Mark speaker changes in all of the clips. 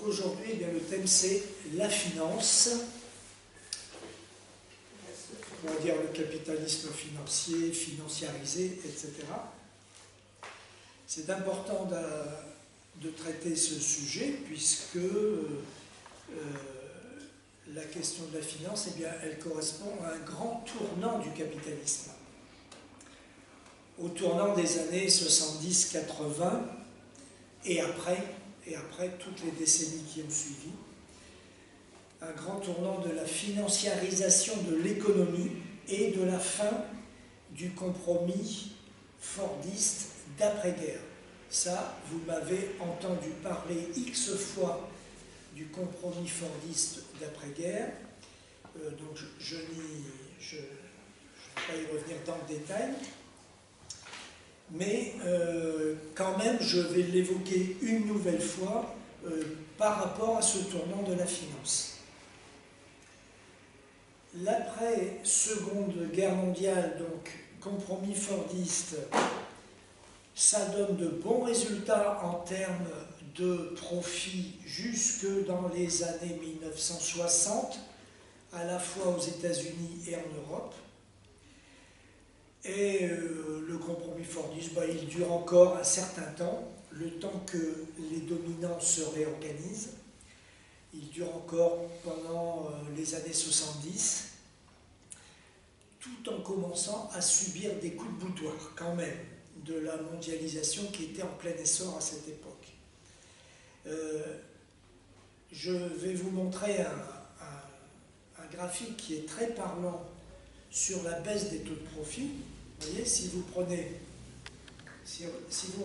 Speaker 1: aujourd'hui, eh bien, le thème c'est la finance, on va dire le capitalisme financier, financiarisé, etc. C'est important de traiter ce sujet puisque la question de la finance, eh bien, elle correspond à un grand tournant du capitalisme. Au tournant des années 70-80 et après toutes les décennies qui ont suivi, un grand tournant de la financiarisation de l'économie et de la fin du compromis fordiste d'après-guerre. Ça, vous m'avez entendu parler X fois du compromis fordiste d'après-guerre, donc je ne vais pas y revenir dans le détail, mais quand même je vais l'évoquer une nouvelle fois par rapport à ce tournant de la finance. L'après-seconde guerre mondiale, donc compromis fordiste, ça donne de bons résultats en termes de profit jusque dans les années 1960, à la fois aux États-Unis et en Europe. Et le compromis fordiste, il dure encore un certain temps, le temps que les dominants se réorganisent. Il dure encore pendant les années 70, tout en commençant à subir des coups de boutoir, quand même, de la mondialisation qui était en plein essor à cette époque. Je vais vous montrer un graphique qui est très parlant sur la baisse des taux de profit. Vous voyez, si vous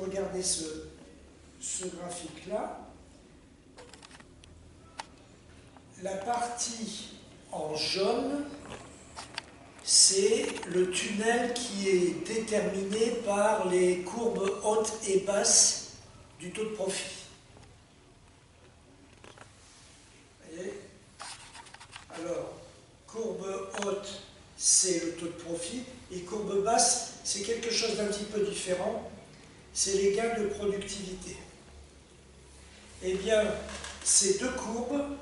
Speaker 1: regardez ce graphique-là, la partie en jaune, c'est le tunnel qui est déterminé par les courbes hautes et basses du taux de profit. Vous voyez ? Alors, courbe haute, c'est le taux de profit, et courbe basse, c'est quelque chose d'un petit peu différent, c'est les gains de productivité. Eh bien, ces deux courbes,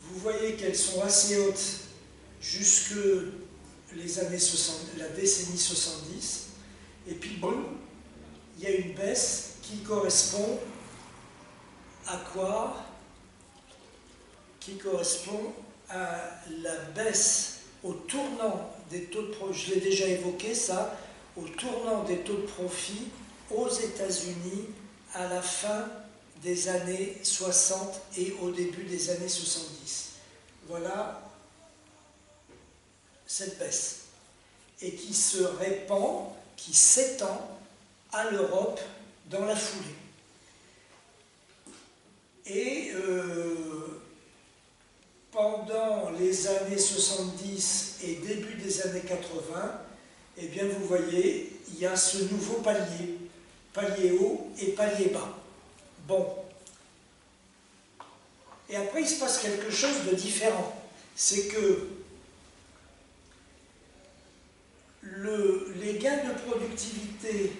Speaker 1: vous voyez qu'elles sont assez hautes jusque les années 60, la décennie 70, et puis bon, il y a une baisse qui correspond à quoi? Qui correspond à la baisse au tournant des taux de profit, je l'ai déjà évoqué ça, au tournant des taux de profit aux États-Unis à la fin des années 60 et au début des années 70. Voilà cette baisse. Et qui se répand, qui s'étend à l'Europe dans la foulée. Et pendant les années 70 et début des années 80, eh bien vous voyez, il y a ce nouveau palier, palier haut et palier bas. Bon. Et après, il se passe quelque chose de différent. C'est que les gains de productivité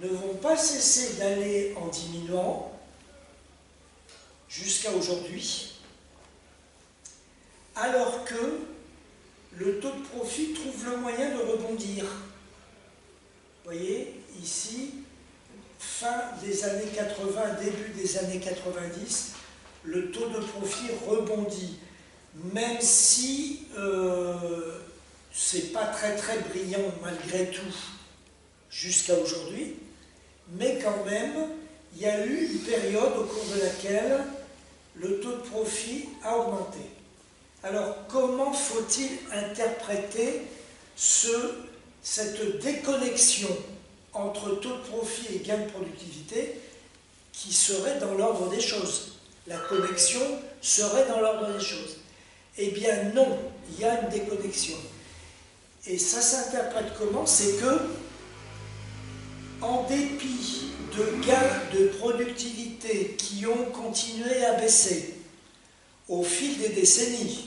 Speaker 1: ne vont pas cesser d'aller en diminuant jusqu'à aujourd'hui, alors que le taux de profit trouve le moyen de rebondir. Vous voyez, ici, fin des années 80, début des années 90, le taux de profit rebondit, même si c'est pas très très brillant malgré tout jusqu'à aujourd'hui, mais quand même, il y a eu une période au cours de laquelle le taux de profit a augmenté. Alors, comment faut-il interpréter cette déconnexion entre taux de profit et gain de productivité qui serait dans l'ordre des choses? La connexion serait dans l'ordre des choses. Eh bien non, il y a une déconnexion. Et ça s'interprète comment? C'est que, en dépit de gains de productivité qui ont continué à baisser au fil des décennies,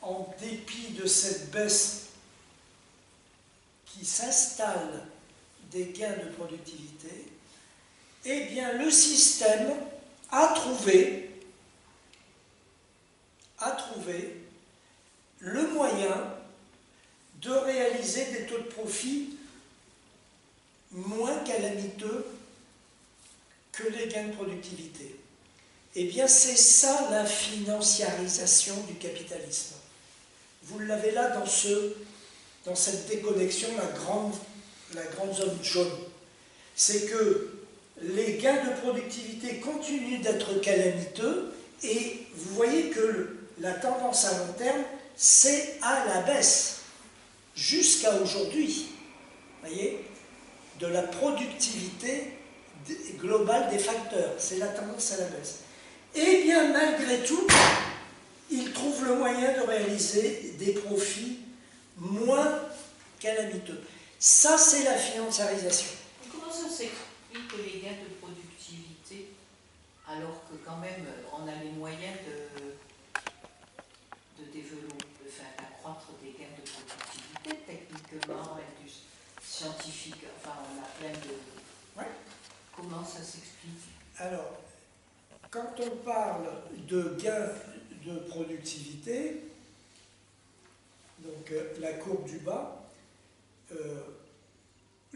Speaker 1: en dépit de cette baisse qui s'installe des gains de productivité, eh bien le système a trouvé le moyen de réaliser des taux de profit moins calamiteux que les gains de productivité. Eh bien, c'est ça la financiarisation du capitalisme. Vous l'avez là dans cette déconnexion, la grande zone jaune. C'est que les gains de productivité continuent d'être calamiteux et vous voyez que la tendance à long terme, c'est à la baisse, jusqu'à aujourd'hui. Vous voyez, de la productivité globale des facteurs, c'est la tendance à la baisse. Et bien, malgré tout, ils trouvent le moyen de réaliser des profits moins calamiteux. Ça, c'est la financiarisation.
Speaker 2: Comment ça s'explique les gains de productivité, alors que quand même on a les moyens de développer, d'accroître des gains de productivité techniquement, scientifique, enfin on a plein de...
Speaker 1: Ouais.
Speaker 2: Comment ça s'explique?
Speaker 1: Alors, quand on parle de gains de productivité, donc la courbe du bas,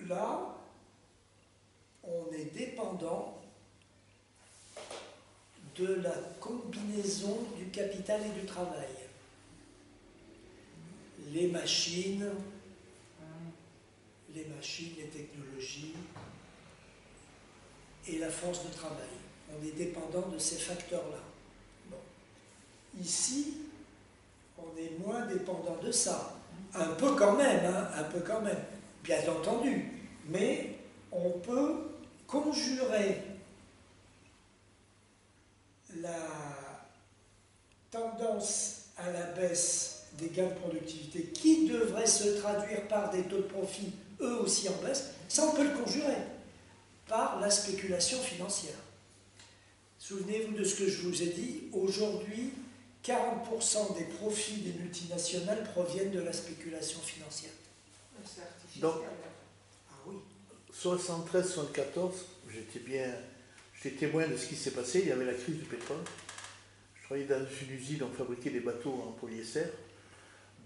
Speaker 1: là, on est dépendant de la combinaison du capital et du travail. Les machines, les technologies et la force de travail. On est dépendant de ces facteurs-là. Bon. Ici, on est moins dépendant de ça. Un peu quand même, hein, un peu quand même, bien entendu. Mais on peut conjurer la tendance à la baisse des gains de productivité qui devrait se traduire par des taux de profit eux aussi en baisse, ça on peut le conjurer par la spéculation financière. Souvenez-vous de ce que je vous ai dit, aujourd'hui 40% des profits des multinationales proviennent de la spéculation financière.
Speaker 3: C'est artificiel.
Speaker 4: Donc,
Speaker 1: ah oui.
Speaker 4: 73-74, j'étais témoin de ce qui s'est passé. Il y avait la crise du pétrole. Je travaillais dans une usine, on fabriquait des bateaux en polyester.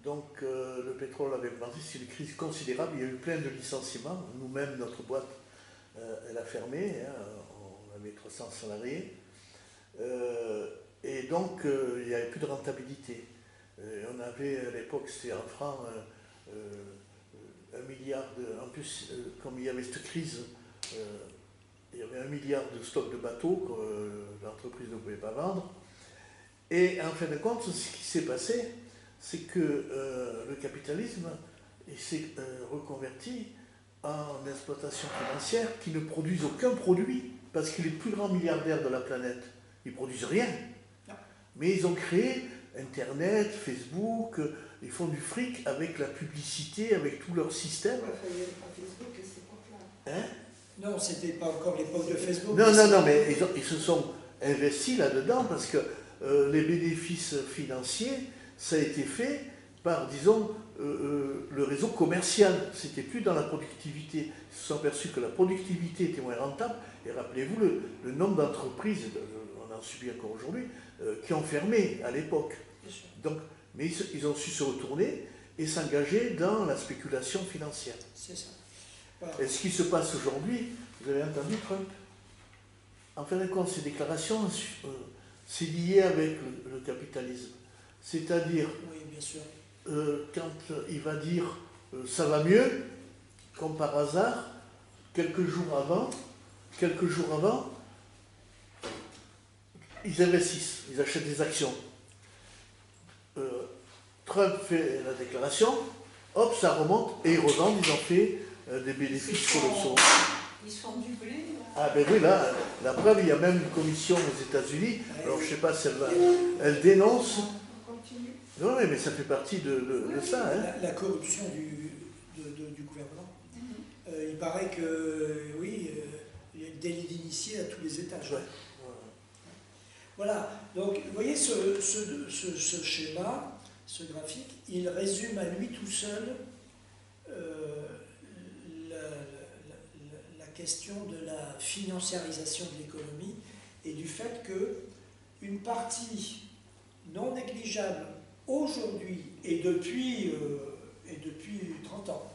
Speaker 4: Donc le pétrole avait augmenté, c'est une crise considérable. Il y a eu plein de licenciements. Nous-mêmes, notre boîte, elle a fermé. Hein, on avait 300 salariés. Et donc il n'y avait plus de rentabilité. On avait à l'époque, c'était en francs, 1 milliard en plus, comme il y avait cette crise, il y avait 1 milliard de stocks de bateaux que l'entreprise ne pouvait pas vendre. Et en fin de compte, ce qui s'est passé, c'est que le capitalisme s'est reconverti en exploitation financière qui ne produisent aucun produit, parce que les plus grands milliardaires de la planète, ils ne produisent rien. Mais ils ont créé Internet, Facebook, ils font du fric avec la publicité, avec tout leur système.
Speaker 3: Facebook à cette époque-là.
Speaker 4: Hein?
Speaker 1: Non, c'était pas encore l'époque de Facebook.
Speaker 4: Non, mais ils se sont investis là-dedans parce que les bénéfices financiers, ça a été fait par, disons, le réseau commercial. C'était plus dans la productivité. Ils se sont aperçus que la productivité était moins rentable. Et rappelez-vous le nombre d'entreprises, on en subit encore aujourd'hui, qui ont fermé à l'époque. Donc, mais ils ont su se retourner et s'engager dans la spéculation financière.
Speaker 1: C'est ça. Voilà.
Speaker 4: Et ce qui se passe aujourd'hui, vous avez entendu Trump. En fin de compte, ces déclarations, c'est lié avec le capitalisme. C'est-à-dire,
Speaker 1: oui, bien sûr.
Speaker 4: quand il va dire ça va mieux, comme par hasard, quelques jours avant, ils investissent, ils achètent des actions. Trump fait la déclaration, hop, ça remonte, et ils revendent, ils ont fait des bénéfices colossaux.
Speaker 2: Ils se font du blé, là.
Speaker 4: Ah ben oui, là, la preuve, il y a même une commission aux États-Unis, alors je ne sais pas si elle dénonce.
Speaker 3: On continue.
Speaker 4: Non, mais ça fait partie de ça. Hein.
Speaker 1: La corruption du gouvernement. Il paraît que, oui, il y a le délit d'initié à tous les étages.
Speaker 4: Ouais.
Speaker 1: Voilà, donc vous voyez ce schéma, ce graphique, il résume à lui tout seul la question de la financiarisation de l'économie et du fait qu'une partie non négligeable aujourd'hui et depuis 30 ans,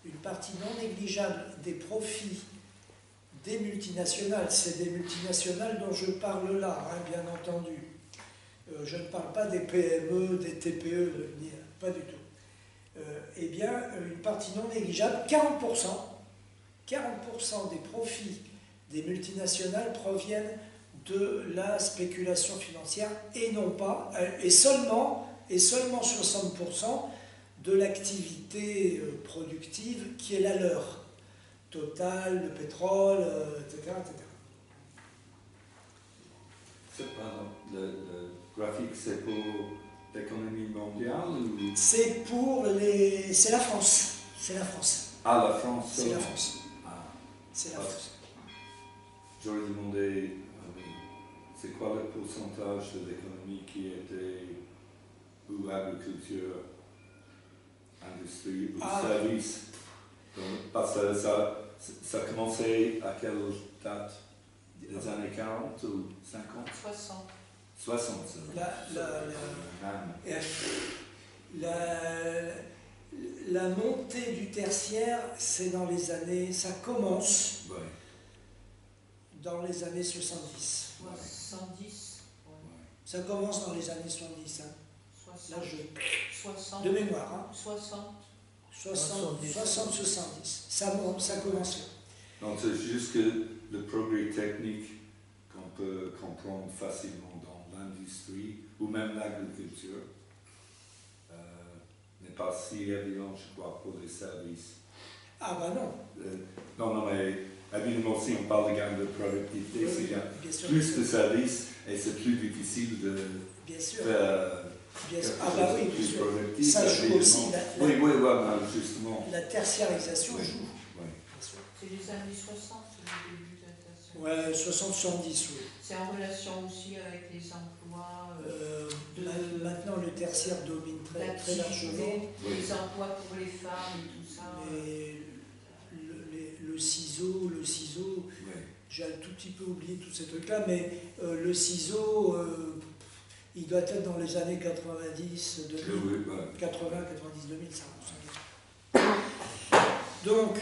Speaker 1: une partie non négligeable des profits des multinationales, c'est des multinationales dont je parle là, hein, bien entendu. Je ne parle pas des PME, des TPE, pas du tout. Eh bien, une partie non négligeable, 40% des profits des multinationales proviennent de la spéculation financière et non pas, et seulement 60% de l'activité productive qui est la leur. Total, le pétrole, etc., etc.
Speaker 5: Le graphique, c'est pour l'économie mondiale ou...
Speaker 1: C'est la France. C'est la France.
Speaker 5: Ah, la France.
Speaker 1: C'est la France.
Speaker 5: Ah.
Speaker 1: C'est la France.
Speaker 5: J'aurais demandé, c'est quoi le pourcentage de l'économie qui était ou agriculture, industrie ou service? Parce que ça a commencé à quelle date? Les années 40 ou 50?
Speaker 2: 60.
Speaker 5: 60.
Speaker 1: La montée du tertiaire, c'est dans les années, ça commence
Speaker 5: Ouais.
Speaker 1: dans les années 70.
Speaker 2: 70. Ouais.
Speaker 1: Ça commence dans les années 70. Hein.
Speaker 2: 60.
Speaker 1: Là,
Speaker 2: 60.
Speaker 1: de mémoire. Hein.
Speaker 2: 60.
Speaker 1: 60-70. Ça monte, ça commence là.
Speaker 5: Donc c'est juste que le progrès technique qu'on peut comprendre facilement dans l'industrie ou même l'agriculture n'est pas si évident, je crois, pour les services.
Speaker 1: Ah bah non.
Speaker 5: Non, mais évidemment, si on parle de gain de productivité, c'est
Speaker 1: bien sûr,
Speaker 5: plus de services et c'est plus difficile de
Speaker 1: bien sûr.
Speaker 5: faire
Speaker 1: Bien sûr.
Speaker 5: quelque
Speaker 1: Ah bah
Speaker 5: chose
Speaker 1: oui,
Speaker 5: de
Speaker 1: bien
Speaker 5: plus
Speaker 1: sûr.
Speaker 5: productif.
Speaker 1: Ça joue
Speaker 5: évidemment.
Speaker 1: aussi.
Speaker 5: Oui, justement.
Speaker 1: La tertiarisation
Speaker 5: Oui.
Speaker 1: joue.
Speaker 5: Oui.
Speaker 1: Bien sûr.
Speaker 2: C'est les années 60, le début de la
Speaker 1: Ouais, 60-70, oui.
Speaker 2: C'est en relation aussi avec les emplois,
Speaker 1: Maintenant, le tertiaire domine très largement.
Speaker 5: Oui.
Speaker 2: les emplois pour les femmes et tout ça.
Speaker 1: Mais le ciseau,
Speaker 5: Oui.
Speaker 1: j'ai un tout petit peu oublié tous ces trucs-là, mais le ciseau, il doit être dans les années 90, 2000,
Speaker 5: Oui, oui.
Speaker 1: 80, 90, 2000, ça. Donc,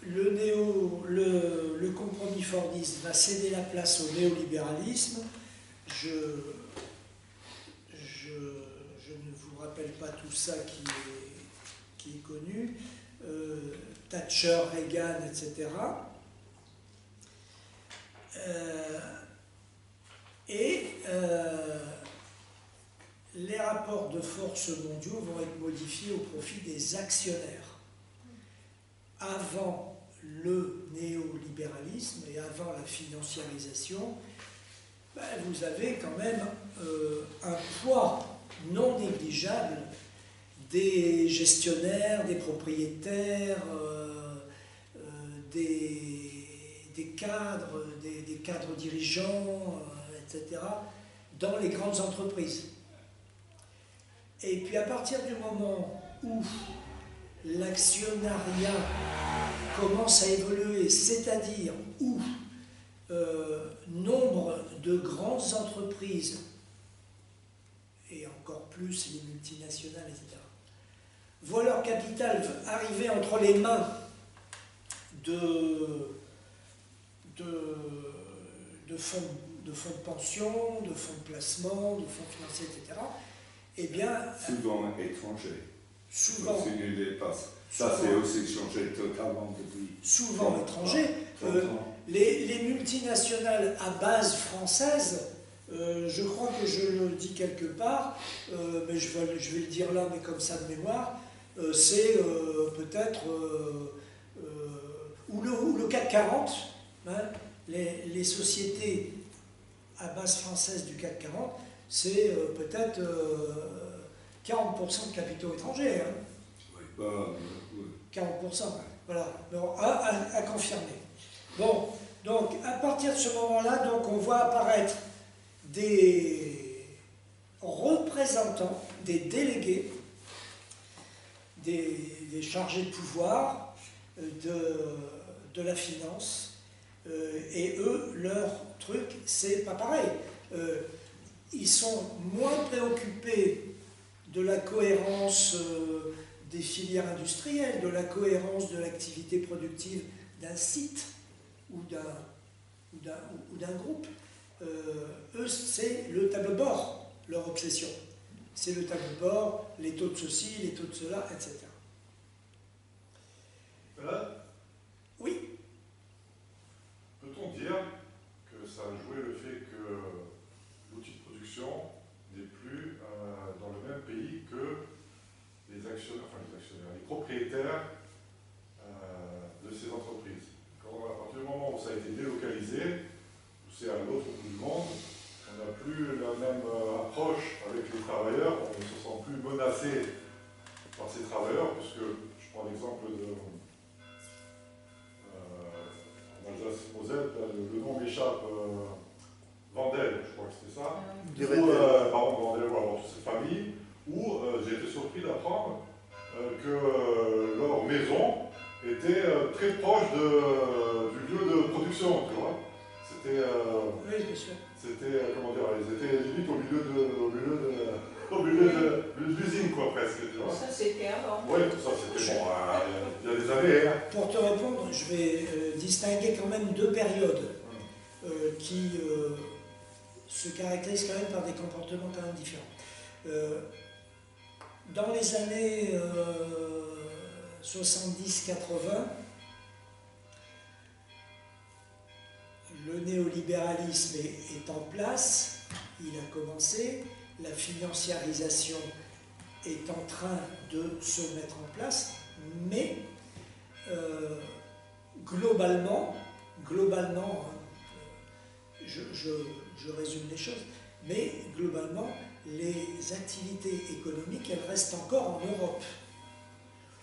Speaker 1: le compromis fordiste va céder la place au néolibéralisme. Je ne vous rappelle pas tout ça qui est connu. Thatcher, Reagan, etc. Les rapports de force mondiaux vont être modifiés au profit des actionnaire. Avant le néolibéralisme et avant la financiarisation, vous avez quand même un poids non négligeable des gestionnaires, des propriétaires, des cadres dirigeants, etc., dans les grandes entreprises. Et puis à partir du moment où l'actionnariat commence à évoluer, c'est-à-dire où nombre de grandes entreprises, et encore plus les multinationales, etc., voient leur capital arriver entre les mains de fonds de pension, de fonds de placement, de fonds financiers, etc., eh bien...
Speaker 5: Souvent étrangers.
Speaker 1: Souvent.
Speaker 5: Ça, c'est aussi changé totalement depuis.
Speaker 1: Souvent étrangers. Les multinationales à base française, je crois que je le dis quelque part, mais je vais le dire là, mais comme ça de mémoire, c'est peut-être ou le CAC 40, hein, les sociétés à base française du CAC 40, c'est peut-être 40% de capitaux étrangers. Hein.
Speaker 5: Oui, oui.
Speaker 1: 40%, voilà, bon, à confirmer. Bon, donc à partir de ce moment-là, donc, on voit apparaître des représentants, des délégués, des chargés de pouvoir de la finance Et eux, leur truc, c'est pas pareil. Ils sont moins préoccupés de la cohérence des filières industrielles, de la cohérence de l'activité productive d'un site ou d'un groupe. Eux, c'est le tableau de bord, leur obsession. C'est le tableau de bord, les taux de ceci, les taux de cela, etc.
Speaker 6: Là,
Speaker 1: Oui,
Speaker 6: peut-on dire que ça a joué le fait que l'outil de production n'est plus dans le même pays que les actionnaires, les propriétaires de ces entreprises? À partir du moment où ça a été délocalisé, où c'est à l'autre bout du monde, on n'a plus la même approche avec les travailleurs, on ne se sent plus menacé par ces travailleurs, puisque je prends l'exemple de en Alsace-Moselle, le nom m'échappe, Vandel, je crois que c'était ça. Pardon, Vandel, voilà, toute cette famille, où j'ai été surpris d'apprendre que leur maison était très proche du lieu de production, tu vois. C'était,
Speaker 1: oui, bien sûr.
Speaker 6: comment dire, ils étaient limite au milieu de l'usine, quoi, presque, tu vois.
Speaker 2: Ça, c'était avant.
Speaker 6: Oui, ça, c'était bon, il y a des années. Hein.
Speaker 1: Pour te répondre, je vais distinguer quand même deux périodes qui se caractérisent quand même par des comportements quand même différents. Dans les années 70-80, le néolibéralisme est en place, il a commencé, la financiarisation est en train de se mettre en place, mais globalement, je résume les choses, mais globalement, les activités économiques, elles restent encore en Europe.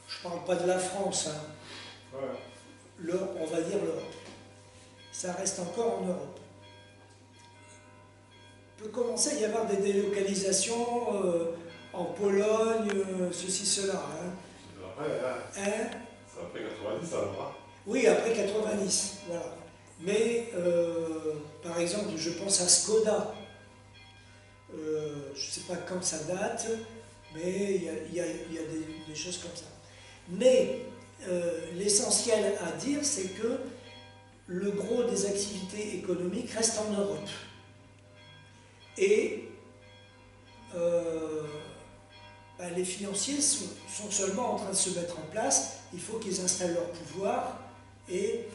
Speaker 1: Je ne parle pas de la France, hein.
Speaker 6: Ouais.
Speaker 1: On va dire l'Europe. Ça reste encore en Europe. Il peut commencer à y avoir des délocalisations en Pologne, ceci, cela. Hein.
Speaker 6: Après,
Speaker 1: Hein?
Speaker 6: c'est après 90, alors.
Speaker 1: Oui, après 90, voilà. Mais, par exemple, je pense à Skoda. Je ne sais pas quand ça date, mais il y a des choses comme ça. Mais l'essentiel à dire, c'est que le gros des activités économiques reste en Europe. Et les financiers sont seulement en train de se mettre en place. Il faut qu'ils installent leur pouvoir et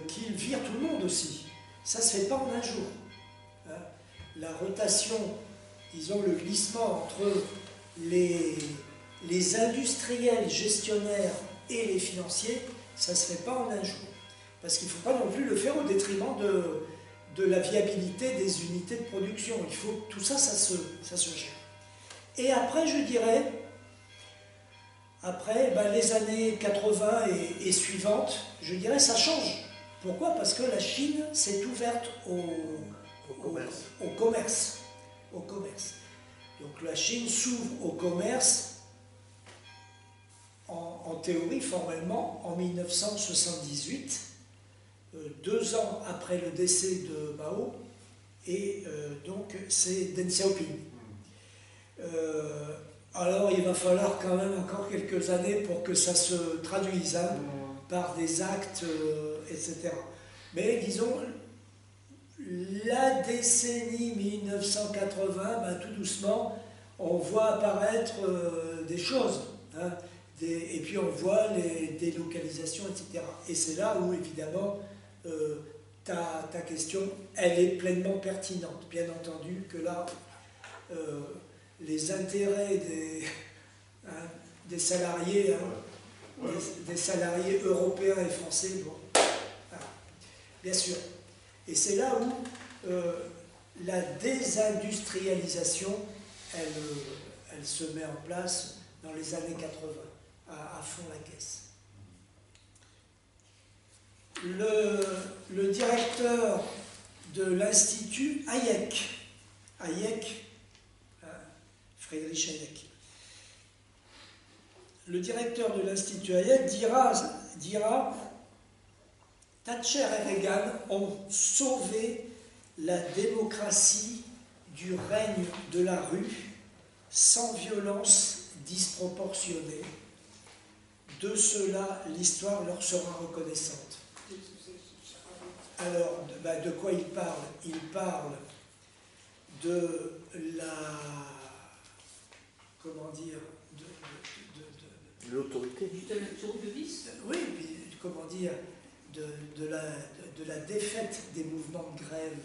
Speaker 1: qu'ils virent tout le monde aussi. Ça ne se fait pas en un jour. Hein. La rotation, disons le glissement entre les industriels gestionnaires et les financiers, ça ne se fait pas en un jour. Parce qu'il ne faut pas non plus le faire au détriment de la viabilité des unités de production. Il faut tout ça, ça se gère. Et après, je dirais, les années 80 et suivantes, je dirais, ça change. Pourquoi? Parce que la Chine s'est ouverte au commerce. Donc la Chine s'ouvre au commerce, en théorie, formellement, en 1978, 2 ans après le décès de Mao, et donc c'est Deng Xiaoping. Alors il va falloir quand même encore quelques années pour que ça se traduise par des actes, etc. Mais disons, la décennie 1980, tout doucement, on voit apparaître des choses. Hein, et puis on voit les délocalisations, etc. Et c'est là où, évidemment, ta question, elle est pleinement pertinente. Bien entendu que là, les intérêts des salariés, des salariés européens et français, bon, voilà, bien sûr. Et c'est là où la désindustrialisation, elle se met en place dans les années 80, à fond la caisse. Le directeur de l'Institut Hayek, Friedrich Hayek, le directeur de l'Institut Hayek dira Thatcher et Reagan ont sauvé la démocratie du règne de la rue sans violence disproportionnée. De cela, l'histoire leur sera reconnaissante. Alors, de quoi il parle? Il parle de la... comment dire?
Speaker 4: L'autorité.
Speaker 2: De le tour de vis.
Speaker 1: Oui, puis, comment dire? De la défaite des mouvements de grève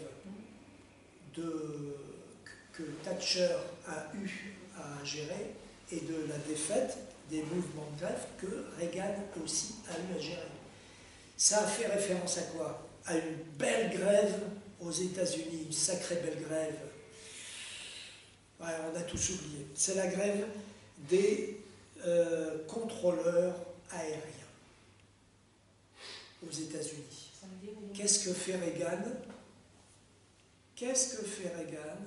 Speaker 1: que Thatcher a eu à gérer et de la défaite des mouvements de grève que Reagan aussi a eu à gérer. Ça a fait référence à quoi? À une belle grève aux États-Unis, une sacrée belle grève. Ouais, on a tous oublié. C'est la grève des contrôleurs aériens aux États-Unis. Qu'est-ce que fait Reagan? Qu'est-ce que fait Reagan?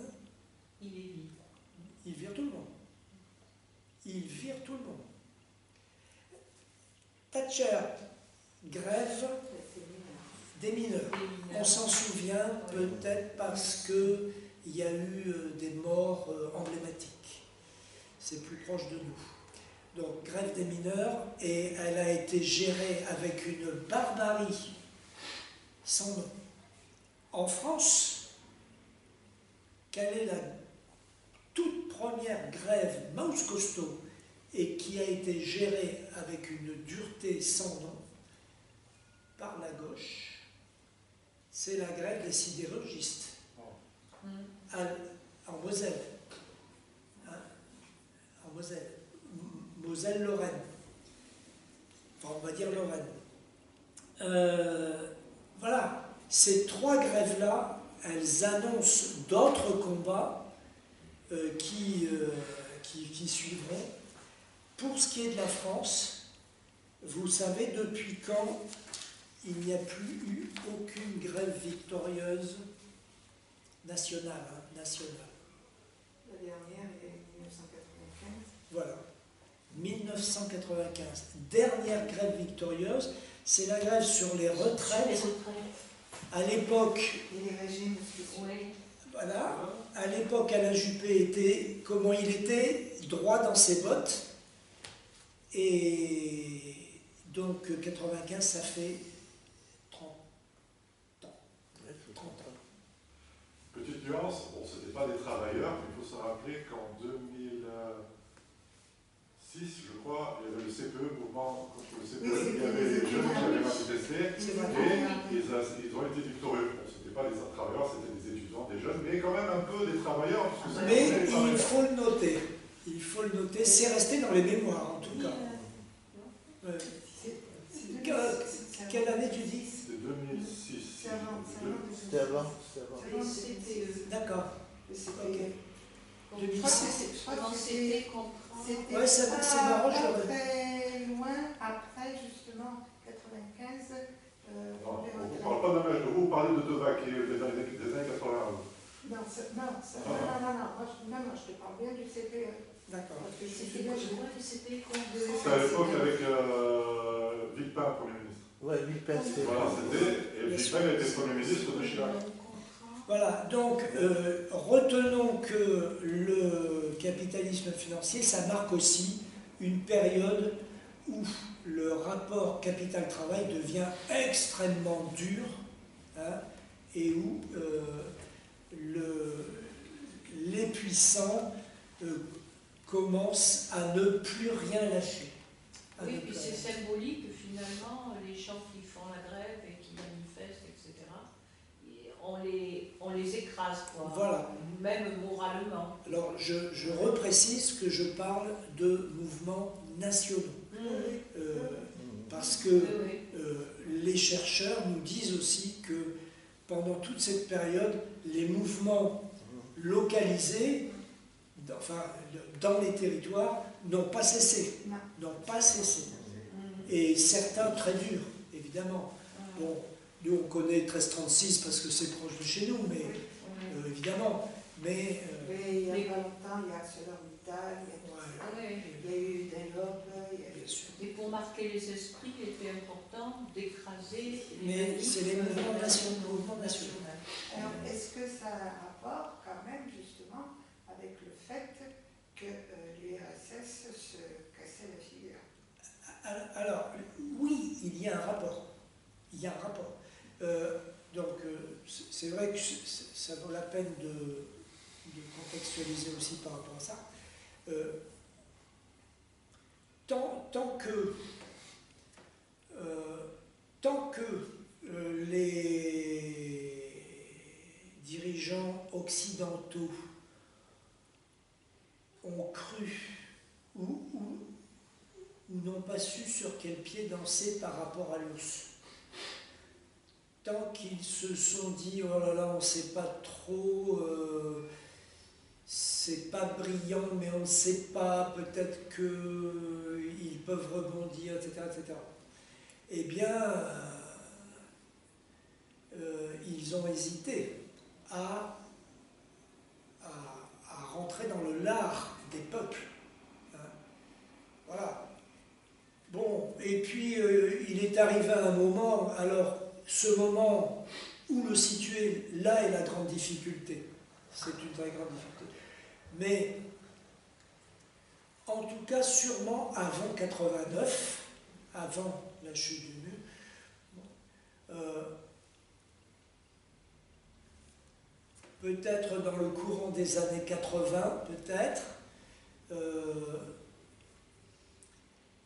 Speaker 2: Il est libre.
Speaker 1: Il vire tout le monde. Il vire tout le monde. Thatcher, grève des mineurs. On s'en souvient peut-être parce qu'il y a eu des morts emblématiques. C'est plus proche de nous. Donc, grève des mineurs, et elle a été gérée avec une barbarie sans nom. En France, quelle est la toute première grève mouse costaud et qui a été gérée avec une dureté sans nom par la gauche? C'est la grève des sidérurgistes en Moselle. Hein, en Moselle. Moselle-Lorraine. Enfin, on va dire Lorraine. Voilà, ces trois grèves-là, elles annoncent d'autres combats qui suivront. Pour ce qui est de la France, vous savez depuis quand il n'y a plus eu aucune grève victorieuse nationale. Nationale.
Speaker 3: La dernière est 1995.
Speaker 1: Voilà. 1995. Dernière grève victorieuse, c'est la grève sur les retraites. À l'époque,
Speaker 3: Et les régimes spéciaux.
Speaker 2: Oui.
Speaker 1: voilà, à l'époque, Alain Juppé était, comment il était, droit dans ses bottes. Et donc 95, ça fait 30 ans. 30 ans.
Speaker 6: Petite nuance, bon, ce n'était pas des travailleurs, mais il faut se rappeler qu'en 2006, je crois, il y avait le CPE, mouvement contre le CPE, il y avait les jeunes qui avaient manifesté, et ils ont été victorieux. Bon, ce n'étaient pas des travailleurs, c'était des étudiants, des jeunes, mais quand même un peu des travailleurs. Parce que
Speaker 1: Mais il faut le noter. Il faut le noter. C'est resté dans les mémoires, en tout cas. Ouais. Quelle année tu dis?
Speaker 6: C'était 2006.
Speaker 3: C'est avant.
Speaker 4: C'était avant.
Speaker 1: D'accord. Ok.
Speaker 3: Je crois que c'était
Speaker 1: Ouais, c'est marrant, je l'aurais.
Speaker 3: très loin, après justement 95.
Speaker 6: Non, on ne parle pas d'un âge, vous parlez de Devac des années 80.
Speaker 3: Non, je te parle bien du CPE.
Speaker 1: D'accord.
Speaker 3: Parce que
Speaker 2: C'était quoi le CP
Speaker 6: C'était à l'époque avec Villepin, Premier ministre.
Speaker 4: Ouais, Villepin, c'était.
Speaker 6: Voilà, c'était. Et Villepin était Premier ministre de Chirac.
Speaker 1: Voilà, donc retenons que le capitalisme financier, ça marque aussi une période où le rapport capital-travail devient extrêmement dur, hein, et où les puissants commencent à ne plus rien lâcher.
Speaker 2: Oui, puis c'est symbolique que finalement, les gens qui font la grève et qui manifestent, etc., on les écrase, quoi.
Speaker 1: Voilà.
Speaker 2: Même moralement.
Speaker 1: Alors, je reprécise que je parle de mouvements nationaux. Parce que les chercheurs nous disent aussi que pendant toute cette période, les mouvements localisés, enfin, dans les territoires, n'ont pas cessé. N'ont pas cessé. Et certains très durs, évidemment. Bon, nous, on connaît 1336 parce que c'est proche de chez nous, mais évidemment. Mais
Speaker 3: il y a pas longtemps, il y a ArcelorMittal, il y a eu Delob, il y a eu
Speaker 1: bien sûr.
Speaker 2: Et pour marquer les esprits, il était important d'écraser
Speaker 1: Mais c'est les mouvements nationaux.
Speaker 3: Alors, est-ce que ça a un rapport quand même justement avec le fait que l'URSS se cassait la figure?
Speaker 1: Alors, oui, il y a un rapport. Il y a un rapport. Donc, c'est vrai que ça vaut la peine de contextualiser aussi par rapport à ça. Tant que les dirigeants occidentaux ont cru ou n'ont pas su sur quel pied danser par rapport à l'URSS, tant qu'ils se sont dit oh là là, on ne sait pas trop, c'est pas brillant, mais on ne sait pas, peut-être qu'ils peuvent rebondir, etc., etc. Eh bien, ils ont hésité à rentrer dans le lard des peuples. Hein. Voilà. Bon, et puis il est arrivé un moment, alors ce moment, où le situer, là est la grande difficulté. C'est une très grande difficulté. Mais, en tout cas, sûrement avant 89, avant la chute du mur, peut-être dans le courant des années 80, peut-être,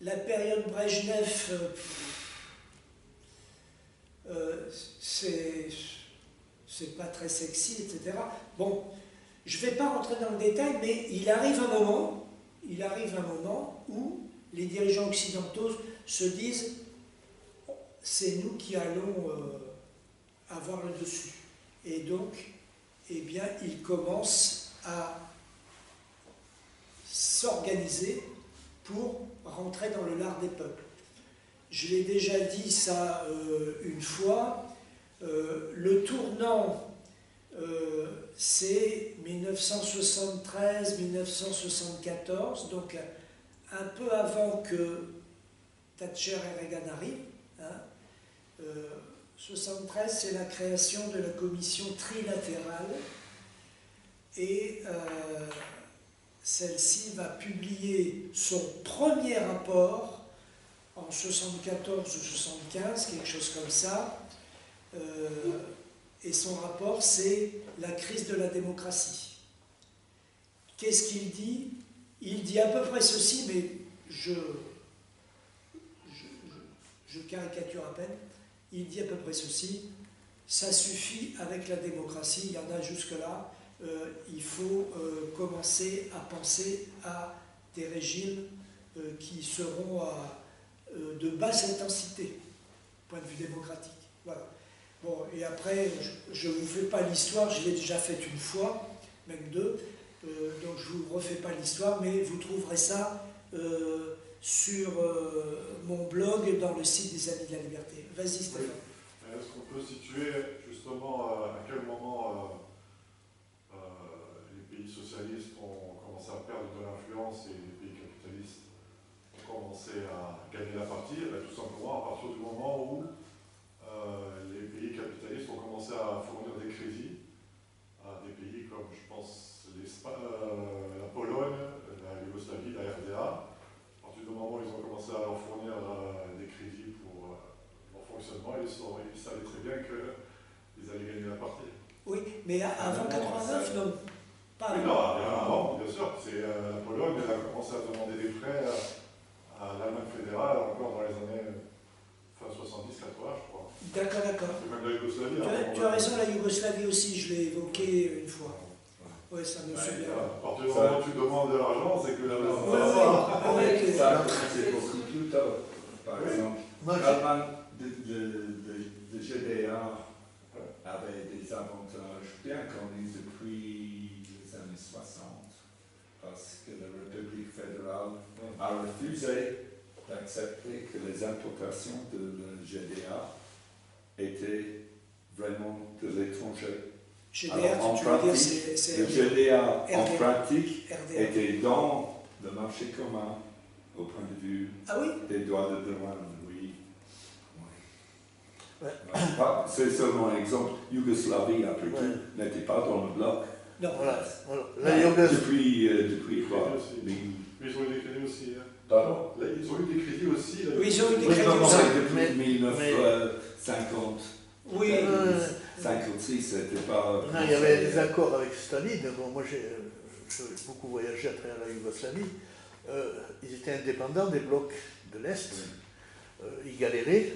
Speaker 1: la période Brejnev, c'est pas très sexy, etc. Bon, je ne vais pas rentrer dans le détail, mais il arrive un moment où les dirigeants occidentaux se disent c'est nous qui allons avoir le dessus. Et donc, eh bien, ils commencent à s'organiser pour rentrer dans le lard des peuples. Je l'ai déjà dit ça une fois, le tournant, c'est 1973-1974, donc un peu avant que Thatcher et Reagan arrivent. Hein. 73, c'est la création de la commission trilatérale, et celle-ci va publier son premier rapport en 74 ou 75, quelque chose comme ça, et son rapport, c'est la crise de la démocratie. Qu'est-ce qu'il dit? Il dit à peu près ceci, mais je caricature à peine. Il dit à peu près ceci: ça suffit avec la démocratie, il y en a jusque-là, il faut commencer à penser à des régimes qui seront de basse intensité, point de vue démocratique. Voilà. Bon, et après, je ne vous fais pas l'histoire, je l'ai déjà faite une fois, même deux, donc je ne vous refais pas l'histoire, mais vous trouverez ça sur mon blog, dans le site des Amis de la Liberté. Vas-y, Stéphane.
Speaker 6: Oui. Est-ce qu'on peut situer justement à quel moment les pays socialistes ont commencé à perdre de l'influence et les pays capitalistes ont commencé à gagner la partie? Tout simplement à partir du moment où les pays capitalistes ont commencé à fournir des crédits à des pays comme, je pense, la Pologne, la Yougoslavie, la RDA. À partir du moment où ils ont commencé à leur fournir des crédits pour leur fonctionnement, ils savaient très bien qu'ils allaient gagner la partie.
Speaker 1: Oui, mais avant 89, non. Pas
Speaker 6: oui, non, avant, bien sûr. La Pologne, elle a commencé à demander des prêts à l'Allemagne fédérale encore dans les années fin 70-80, je crois.
Speaker 1: D'accord, d'accord.
Speaker 6: Et même la Yougoslavie.
Speaker 1: Tu as raison, la Yougoslavie aussi, je l'ai évoqué une fois. Oui, ça me souvient.
Speaker 6: À partir du moment où tu demandes de l'argent, c'est que la
Speaker 5: Ça a commencé beaucoup plus tard. Par exemple, l'Allemagne de GDA avait des avantages bien connus depuis les années 60, parce que la République fédérale a refusé d'accepter que les importations de la GDA étaient vraiment de l'étranger.
Speaker 1: GDR, tu veux dire, c'est
Speaker 5: le GDA en pratique
Speaker 1: RDA.
Speaker 5: était dans le marché commun au point de vue
Speaker 1: Ah oui?
Speaker 5: des droits de douane, oui.
Speaker 4: Ouais.
Speaker 5: C'est seulement un exemple. Yougoslavie, après
Speaker 4: Ouais.
Speaker 5: tout, n'était pas dans le bloc.
Speaker 1: Non.
Speaker 4: Voilà. La Yougoslavie.
Speaker 5: Depuis quoi?
Speaker 6: Mais ils ont eu des crédits aussi. Hein.
Speaker 5: Pardon?
Speaker 6: Là, ils ont eu des crédits aussi. Là,
Speaker 1: Oui, ils ont eu des
Speaker 5: Oui,
Speaker 1: crédits
Speaker 5: non,
Speaker 1: aussi.
Speaker 5: c'est depuis
Speaker 4: Mais-
Speaker 5: 1950.
Speaker 1: Oui.
Speaker 5: 56, c'était pas.
Speaker 4: Non, il y avait des accords avec Staline. Bon, moi, j'ai beaucoup voyagé à travers la Yougoslavie. Ils étaient indépendants des blocs de l'Est. Ils galéraient.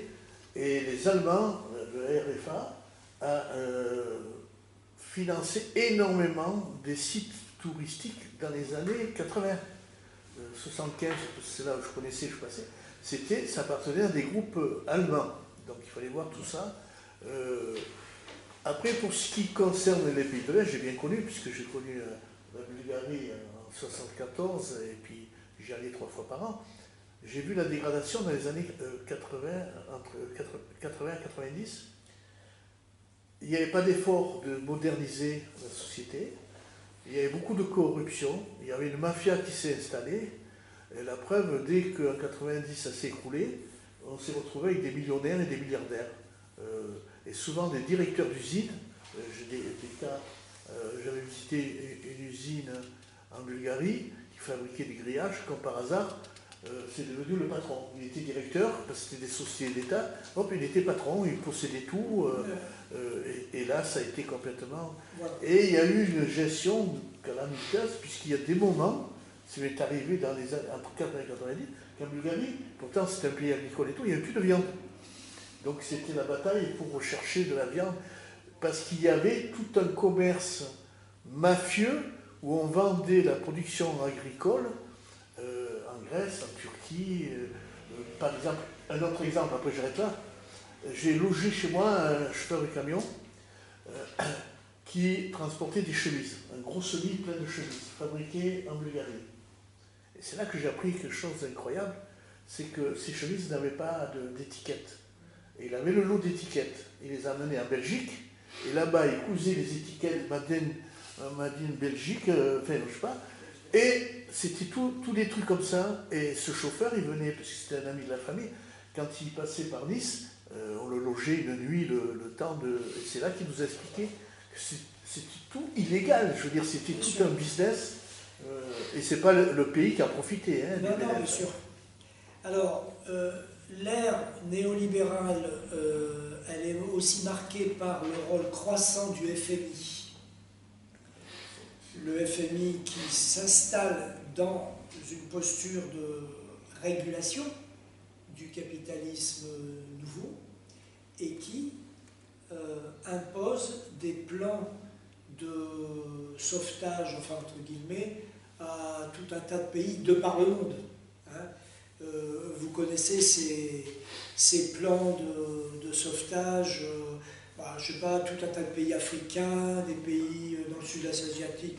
Speaker 4: Et les Allemands, le RFA, a financé énormément des sites touristiques dans les années 80. 75, c'est là où je connaissais, je passais. Ça appartenait à des groupes allemands. Donc il fallait voir tout ça. Après, pour ce qui concerne les pays de l'Est, j'ai bien connu, puisque j'ai connu la Bulgarie en 1974, et puis j'y allais 3 fois par an. J'ai vu la dégradation dans les années 80, entre 80 et 90. Il n'y avait pas d'effort de moderniser la société. Il y avait beaucoup de corruption. Il y avait une mafia qui s'est installée. Et la preuve, dès qu'en 90 ça s'est écroulé, on s'est retrouvé avec des millionnaires et des milliardaires. Et souvent des directeurs d'usines. J'ai des cas. J'avais visité une usine en Bulgarie qui fabriquait des grillages, comme par hasard. C'est devenu le patron. Il était directeur, parce que c'était des sociétés d'État. Hop, il était patron, il possédait tout. Et là, ça a été complètement...
Speaker 1: Voilà.
Speaker 4: Et il y a eu une gestion calamiteuse, puisqu'il y a des moments, ça m'est arrivé dans les années, entre 80 et 90, qu'en Bulgarie, pourtant c'est un pays agricole et tout, il n'y avait plus de viande. Donc c'était la bataille pour rechercher de la viande, parce qu'il y avait tout un commerce mafieux où on vendait la production agricole en Grèce, en Turquie. Par exemple, un autre exemple, après j'arrête là, j'ai logé chez moi un chauffeur de camion qui transportait des chemises, un gros semi plein de chemises, fabriquées en Bulgarie. Et c'est là que j'ai appris quelque chose d'incroyable, c'est que ces chemises n'avaient pas d'étiquette. Et il avait le lot d'étiquettes. Il les a amenées en Belgique, et là-bas, il cousait les étiquettes Made in Belgique, enfin, je sais pas. Et c'était tous des trucs comme ça. Et ce chauffeur, il venait, parce que c'était un ami de la famille, quand il passait par Nice, on le logeait une nuit, le temps de... Et c'est là qu'il nous a expliqué que c'était tout illégal. Je veux dire, c'était tout un business. Et c'est pas le pays qui a profité. Hein,
Speaker 1: Non, bien sûr. Alors, l'ère néolibérale, elle est aussi marquée par le rôle croissant du FMI. Le FMI qui s'installe dans une posture de régulation du capitalisme nouveau et qui impose des plans de sauvetage, enfin entre guillemets, à tout un tas de pays de par le monde. Hein. Vous connaissez ces plans de sauvetage, je ne sais pas, tout un tas de pays africains, des pays dans le sud-est asiatique,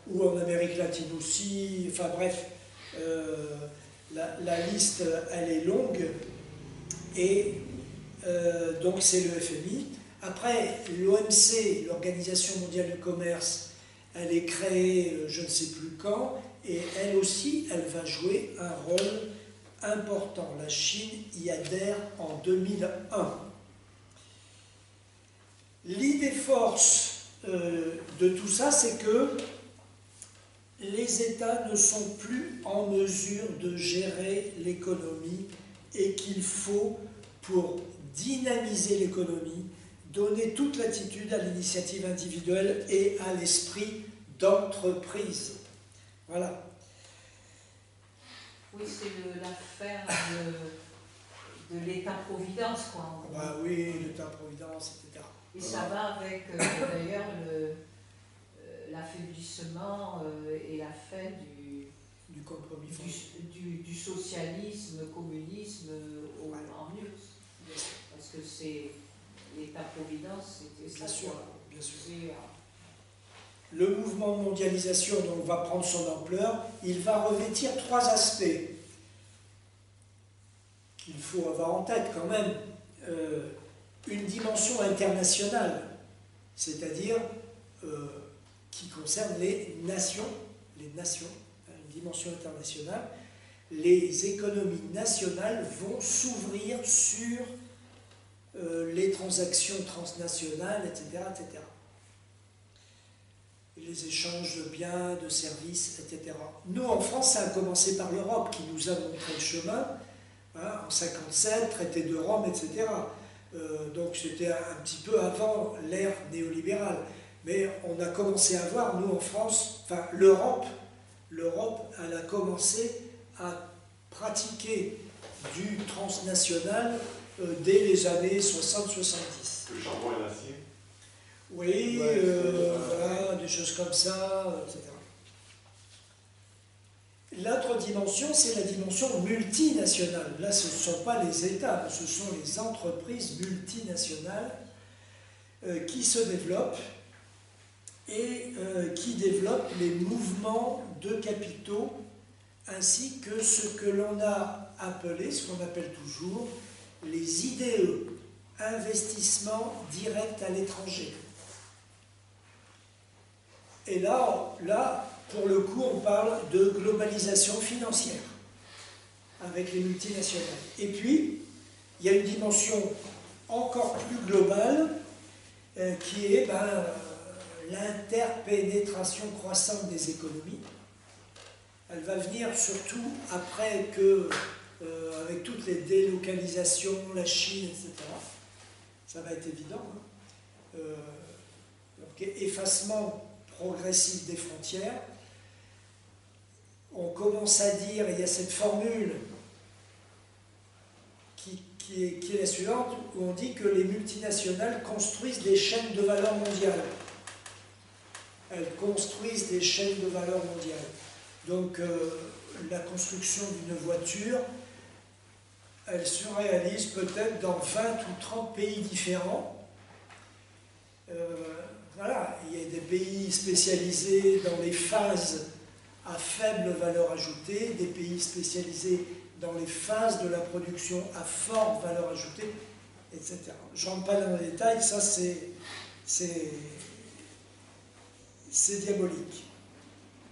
Speaker 1: ou en Amérique latine aussi, enfin bref, la liste, elle est longue, et donc c'est le FMI. Après, l'OMC, l'Organisation mondiale du commerce, elle est créée je ne sais plus quand, et elle aussi, elle va jouer un rôle important. La Chine y adhère en 2001. L'idée force de tout ça, c'est que les États ne sont plus en mesure de gérer l'économie et qu'il faut, pour dynamiser l'économie, donner toute l'attitude à l'initiative individuelle et à l'esprit d'entreprise. Voilà.
Speaker 2: Oui, c'est l'affaire de l'État-providence, quoi. En gros.
Speaker 1: Bah oui, l'État-providence, etc.
Speaker 2: Et ça va avec, d'ailleurs, l'affaiblissement et la fin
Speaker 1: Du compromis.
Speaker 2: du socialisme, communisme en mieux. Parce que c'est l'État-providence, c'était ça.
Speaker 1: Bien sûr, bien sûr.
Speaker 2: C'est,
Speaker 1: Le mouvement de mondialisation donc, va prendre son ampleur. Il va revêtir 3 aspects qu'il faut avoir en tête quand même. Une dimension internationale, c'est-à-dire qui concerne les nations, une dimension internationale. les économies nationales vont s'ouvrir sur les transactions transnationales, etc., etc. Les échanges de biens, de services, etc. Nous, en France, ça a commencé par l'Europe qui nous a montré le chemin, hein, en 1957, traité de Rome, etc. Donc c'était un petit peu avant l'ère néolibérale. Mais on a commencé à voir, nous en France, enfin l'Europe, elle a commencé à pratiquer du transnational dès les années 60-70.
Speaker 6: Le charbon et l'acier.
Speaker 1: Oui, voilà, des choses comme ça, etc. L'autre dimension, c'est la dimension multinationale. Là, ce ne sont pas les États, ce sont les entreprises multinationales qui se développent et qui développent les mouvements de capitaux ainsi que ce que l'on a appelé, ce qu'on appelle toujours, les IDE, investissements directs à l'étranger. Et là, pour le coup, on parle de globalisation financière avec les multinationales. Et puis, il y a une dimension encore plus globale qui est l'interpénétration croissante des économies. Elle va venir surtout après que, avec toutes les délocalisations, la Chine, etc., ça va être évident. Hein. Donc, effacement progressif des frontières. On commence à dire, il y a cette formule qui est la suivante, où on dit que les multinationales construisent des chaînes de valeur mondiales. Elles construisent des chaînes de valeur mondiales. Donc, la construction d'une voiture, elle se réalise peut-être dans 20 ou 30 pays différents. Voilà, il y a des pays spécialisés dans les phases à faible valeur ajoutée, des pays spécialisés dans les phases de la production à forte valeur ajoutée, etc. Je ne rentre pas dans les détails, ça c'est diabolique.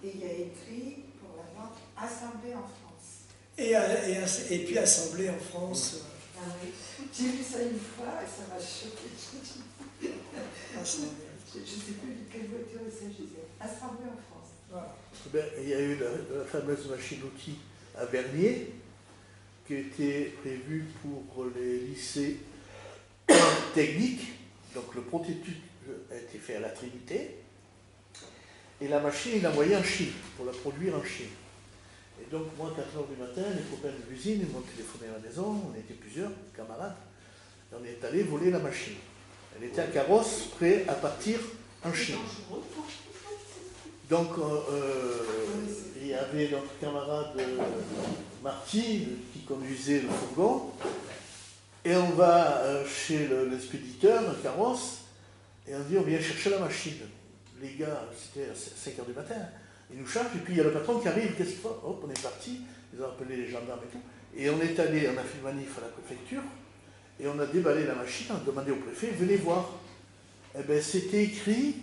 Speaker 3: Et il y a écrit pour la vente assemblée en France.
Speaker 1: Et puis assemblée en France.
Speaker 3: Ah oui, j'ai vu ça une fois et ça m'a choqué. Je ne sais plus de quelle voiture il s'agissait. Assemblée en France.
Speaker 1: Voilà.
Speaker 4: Il y a eu la fameuse machine-outil à Vernier qui était prévue pour les lycées techniques. Donc le prototype a été fait à la Trinité. Et la machine, il l'a envoyée en Chine, pour la produire en Chine. Et donc, moi, à 4h du matin, les copains de l'usine, ils m'ont téléphoné à la maison, on était plusieurs camarades, et on est allé voler la machine. Elle était à carrosse, prêt à partir en Chine. Donc, il y avait notre camarade Marty qui conduisait le fourgon, et on va chez l'expéditeur, le carrosse, et on dit, on vient chercher la machine. Les gars, c'était à 5h du matin, ils nous chargent, et puis il y a le patron qui arrive, qu'est-ce qu'il faut? Hop, on est parti, ils ont appelé les gendarmes et tout, et on est allé, on a fait une manif à la préfecture, et on a déballé la machine, on a demandé au préfet, venez voir. Eh bien, c'était écrit,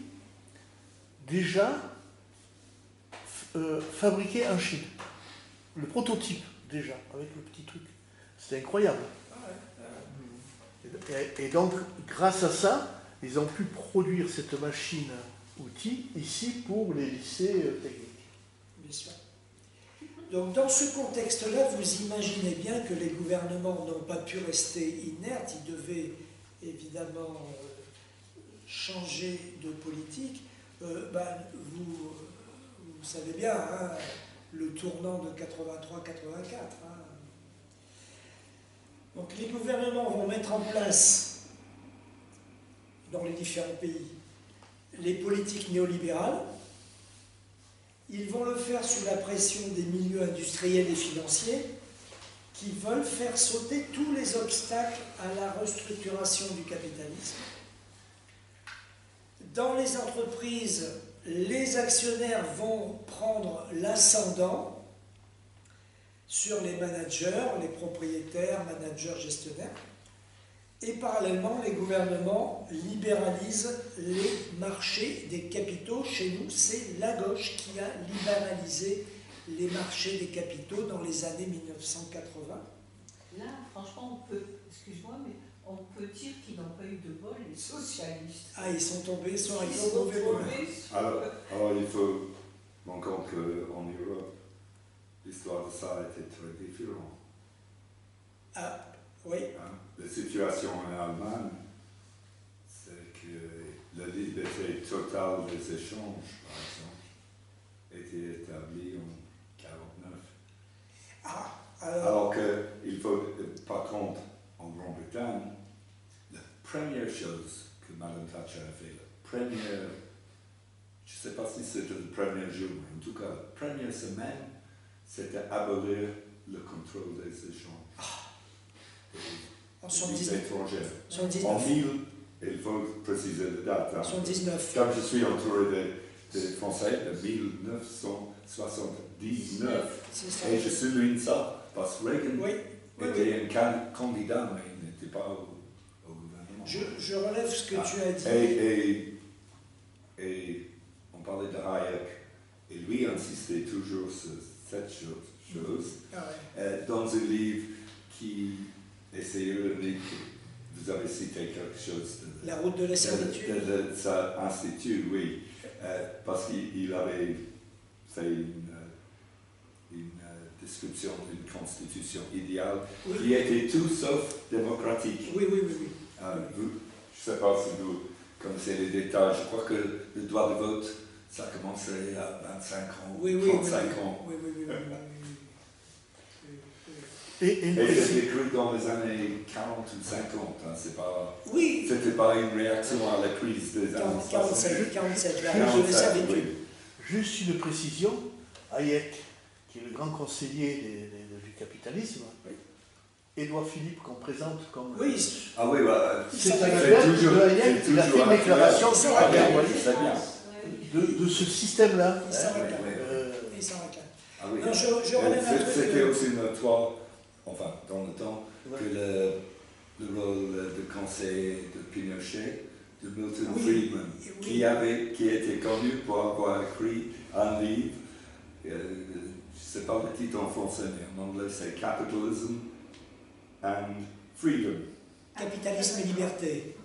Speaker 4: déjà, fabriqué en Chine. Le prototype, déjà, avec le petit truc. C'était incroyable. Et donc, grâce à ça, ils ont pu produire cette machine-outil ici pour les lycées techniques.
Speaker 1: Bien sûr. Donc dans ce contexte-là, vous imaginez bien que les gouvernements n'ont pas pu rester inertes, ils devaient évidemment changer de politique. Vous savez bien, hein, le tournant de 83-84. Hein. Donc les gouvernements vont mettre en place dans les différents pays les politiques néolibérales. Ils vont le faire sous la pression des milieux industriels et financiers qui veulent faire sauter tous les obstacles à la restructuration du capitalisme. Dans les entreprises, les actionnaires vont prendre l'ascendant sur les managers, les propriétaires, managers, gestionnaires. Et parallèlement, les gouvernements libéralisent les marchés des capitaux. Chez nous, c'est la gauche qui a libéralisé les marchés des capitaux dans les années 1980.
Speaker 2: Là, franchement, on peut, excuse-moi, mais on peut dire qu'ils n'ont pas eu de bol, les socialistes.
Speaker 1: Ah, ils sont tombés sur un
Speaker 2: Ils sont
Speaker 1: mauvais
Speaker 2: tombés
Speaker 1: moment.
Speaker 2: sur-
Speaker 5: Alors il faut rendre compte qu'en Europe, l'histoire de ça était très différente.
Speaker 1: Ah, oui.
Speaker 5: Hein. La situation en Allemagne, c'est que la liberté totale des échanges, par exemple, était établie en 1949.
Speaker 1: Ah,
Speaker 5: Alors qu'il faut, par contre, en Grande-Bretagne, la première chose que Mme Thatcher a fait, la première, je ne sais pas si c'était le premier jour, mais en tout cas, la première semaine, c'était abolir le contrôle des échanges.
Speaker 1: en
Speaker 5: Des
Speaker 1: 79.
Speaker 5: étrangers.
Speaker 1: 79.
Speaker 5: En 1000, il faut préciser la date. Hein.
Speaker 1: 79.
Speaker 5: Comme je suis entouré des Français de 1979,
Speaker 1: C'est ça.
Speaker 5: et je souligne ça parce que Reagan
Speaker 1: Oui, oui, oui.
Speaker 5: était un candidat, mais il n'était pas au gouvernement.
Speaker 1: Je relève ce que tu as dit.
Speaker 5: Et on parlait de Hayek, et lui insistait toujours sur cette chose
Speaker 1: Ah ouais.
Speaker 5: dans un livre qui est ironique. Vous avez cité quelque chose de
Speaker 1: La route de la servitude.
Speaker 5: de sa institut, oui, parce qu'il avait fait une description d'une constitution idéale
Speaker 1: Oui.
Speaker 5: qui était tout sauf démocratique.
Speaker 1: Oui, oui, oui, oui.
Speaker 5: Je ne sais pas si vous connaissez les détails, je crois que le droit de vote, ça commençait à 25 ans,
Speaker 1: Oui, oui,
Speaker 5: 35
Speaker 1: oui,
Speaker 5: ans.
Speaker 1: Oui, oui, oui, oui, oui,
Speaker 4: Et
Speaker 5: Et c'était écrit dans les années 40 ou 50, hein,
Speaker 1: oui.
Speaker 5: c'était pas une réaction à la crise des années
Speaker 1: 47, 47, là, je le
Speaker 5: 47,
Speaker 1: savais
Speaker 5: oui.
Speaker 4: juste une précision, Hayek, qui est le grand conseiller du capitalisme, Édouard Philippe qu'on présente comme...
Speaker 1: Oui,
Speaker 5: Ah oui, bah,
Speaker 4: c'est un
Speaker 1: c'est
Speaker 4: adepte de
Speaker 5: toujours-
Speaker 4: Hayek,
Speaker 5: c'est
Speaker 4: il a fait
Speaker 5: toujours
Speaker 4: une déclaration
Speaker 5: actuel.
Speaker 4: sur
Speaker 1: Ah,
Speaker 4: Hayek,
Speaker 1: oui,
Speaker 4: vous
Speaker 5: c'est bien.
Speaker 4: voyez, de ce système-là.
Speaker 1: il s'en réclame.
Speaker 5: oui.
Speaker 1: Il s'en réclame.
Speaker 5: Ah oui.
Speaker 1: Non, je relève un truc.
Speaker 5: C'était aussi notoire, enfin, dans le temps,
Speaker 4: Ouais.
Speaker 5: que le rôle de conseiller de Pinochet, de Milton
Speaker 1: Oui,
Speaker 5: Friedman,
Speaker 1: oui.
Speaker 5: qui était connu pour avoir écrit un livre, je ne sais pas le titre en français, mais en anglais c'est Capitalism and Freedom.
Speaker 1: Capitalisme et liberté.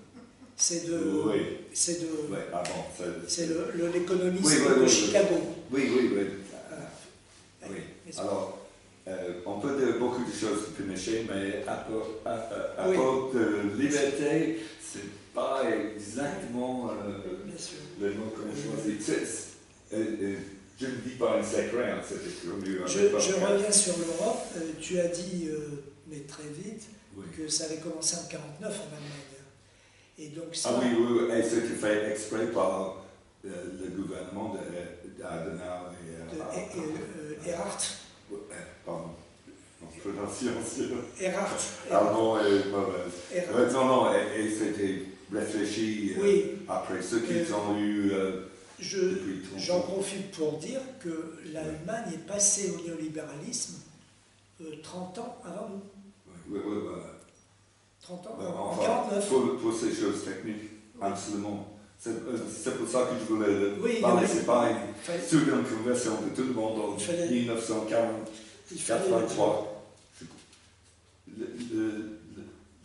Speaker 1: C'est de.
Speaker 5: Oui.
Speaker 1: C'est de.
Speaker 5: Oui, ah bon,
Speaker 1: C'est l'économiste
Speaker 5: Oui, oui,
Speaker 1: de
Speaker 5: oui,
Speaker 1: Chicago.
Speaker 5: oui, oui, oui.
Speaker 1: Voilà.
Speaker 5: Oui.
Speaker 1: Mais c'est-
Speaker 5: Alors, on peut dire beaucoup de choses de Pinochet, mais à
Speaker 1: Oui.
Speaker 5: propos de liberté, c'est pas exactement
Speaker 1: Bien sûr.
Speaker 5: le mot qu'on choisit. Je ne dis pas un secret, hein, c'était connu à
Speaker 1: Je
Speaker 5: l'époque.
Speaker 1: reviens sur l'Europe. Tu as dit, mais très vite,
Speaker 5: Oui.
Speaker 1: que ça avait commencé en 49 en Allemagne. Et donc ça.
Speaker 5: Ah oui, oui, oui, et c'était fait exprès par le gouvernement d'Adenauer et
Speaker 1: Erhard.
Speaker 5: pardon, en prononciation.
Speaker 1: Erhard.
Speaker 5: Allemand est mauvaise.
Speaker 1: Erhard.
Speaker 5: Non, non, et c'était réfléchi
Speaker 1: Oui.
Speaker 5: après ce qu'ils ont eu depuis 30
Speaker 1: J'en
Speaker 5: ans.
Speaker 1: profite pour dire que l'Allemagne est passée au néolibéralisme 30 ans avant nous.
Speaker 5: Oui, oui, oui.
Speaker 1: 30 ans
Speaker 5: Ouais,
Speaker 1: avant. En
Speaker 5: enfin,
Speaker 1: 49.
Speaker 5: pour ces choses techniques, absolument. C'est pour ça que je voulais
Speaker 1: Oui,
Speaker 5: parler.
Speaker 1: non,
Speaker 5: C'est pas une
Speaker 1: fallait-
Speaker 5: seconde conversion de tout le monde en
Speaker 1: Il fallait-
Speaker 5: 1983.
Speaker 1: il fallait-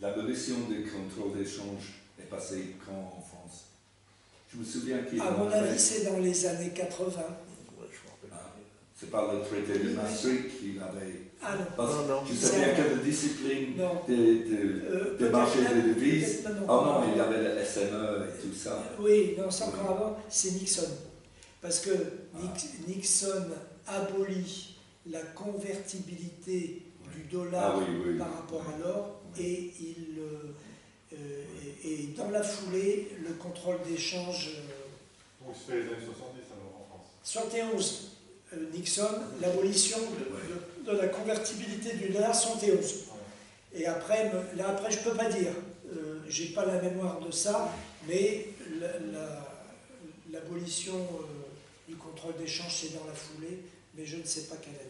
Speaker 5: L'abolition des contrôles d'échange est passée quand en France? Je me souviens qu'il
Speaker 1: À mon avis, c'est dans les années 80.
Speaker 4: Ouais, je me rappelle.
Speaker 5: c'est pas le traité de Maastricht qu'il avait.
Speaker 1: Ah non.
Speaker 5: Parce
Speaker 4: Non, non.
Speaker 5: que je sais bien que la discipline
Speaker 1: Non.
Speaker 5: des
Speaker 1: Peut-être
Speaker 5: marchés
Speaker 1: même-
Speaker 5: de devises.
Speaker 1: peut-être même
Speaker 5: Oh non,
Speaker 1: encore
Speaker 5: il y
Speaker 1: avant.
Speaker 5: avait le SME et tout ça.
Speaker 1: Oui, non, c'est encore avant, c'est Nixon. Parce que Nixon abolit la convertibilité du dollar
Speaker 5: Ah oui, oui.
Speaker 1: par rapport à l'or et dans la foulée, le contrôle d'échange.
Speaker 6: Donc c'est les années 70 alors en France.
Speaker 1: 71, Nixon, l'abolition de la convertibilité du dollar, 71. Et après, là après, je ne peux pas dire. J'ai pas la mémoire de ça, mais l'abolition du contrôle d'échange, c'est dans la foulée, mais je ne sais pas quelle année.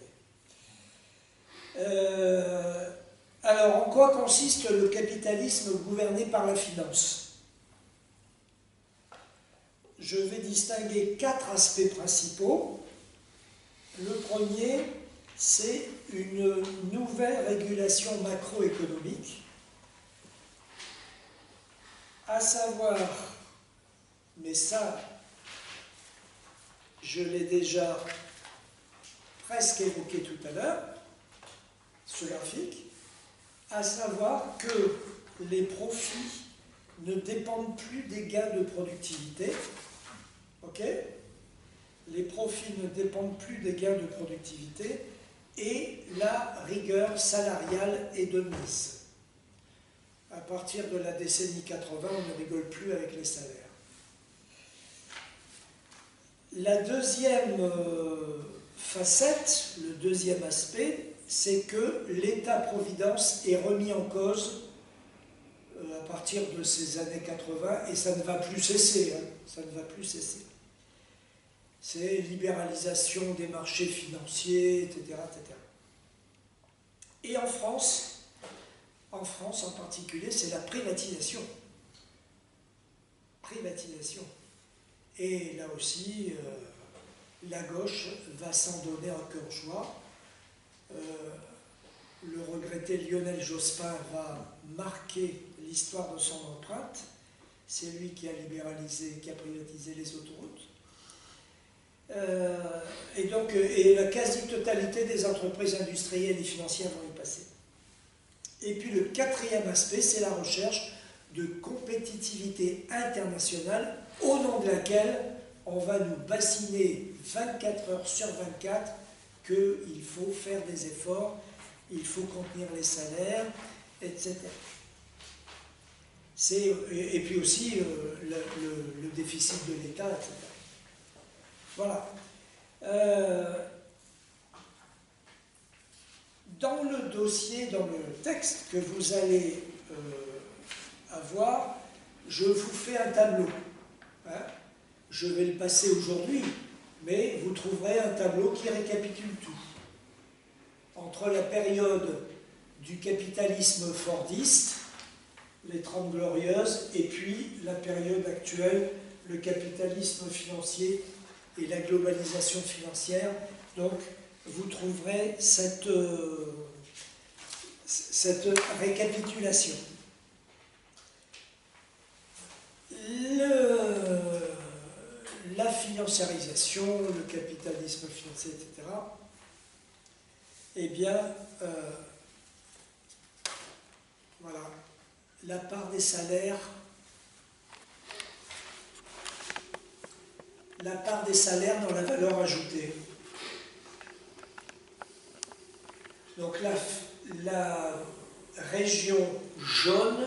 Speaker 1: Alors, en quoi consiste le capitalisme gouverné par la finance? Je vais distinguer 4 aspects principaux. Le premier, c'est une nouvelle régulation macroéconomique, à savoir, mais ça, je l'ai déjà presque évoqué tout à l'heure, ce graphique, à savoir que les profits ne dépendent plus des gains de productivité. Ok ? Les profits ne dépendent plus des gains de productivité et la rigueur salariale est de mise. À partir de la décennie 80, on ne rigole plus avec les salaires. La deuxième facette, le deuxième aspect, c'est que l'État-providence est remis en cause à partir de ces années 80 et ça ne va plus cesser. Hein, ça ne va plus cesser. C'est libéralisation des marchés financiers, etc., etc. Et en France en particulier, c'est la privatisation. Privatisation. Et là aussi, la gauche va s'en donner un cœur joie. Le regretté Lionel Jospin va marquer l'histoire de son empreinte. C'est lui qui a libéralisé, qui a privatisé les autoroutes. Et la quasi-totalité des entreprises industrielles et financières vont y passer. Et puis le quatrième aspect, c'est la recherche de compétitivité internationale au nom de laquelle on va nous bassiner 24 heures sur 24 qu'il faut faire des efforts, il faut contenir les salaires, etc. Et puis aussi le déficit de l'État, etc. Voilà. Dans le dossier, dans le texte que vous allez avoir, je vous fais un tableau. Hein. Je vais le passer aujourd'hui, mais vous trouverez un tableau qui récapitule tout. Entre la période du capitalisme fordiste, les 30 glorieuses, et puis la période actuelle, le capitalisme financier et la globalisation financière. Donc, vous trouverez cette récapitulation. La financiarisation, le capitalisme financier, etc., eh bien, voilà, la part des salaires, dans la valeur ajoutée. Donc la région jaune,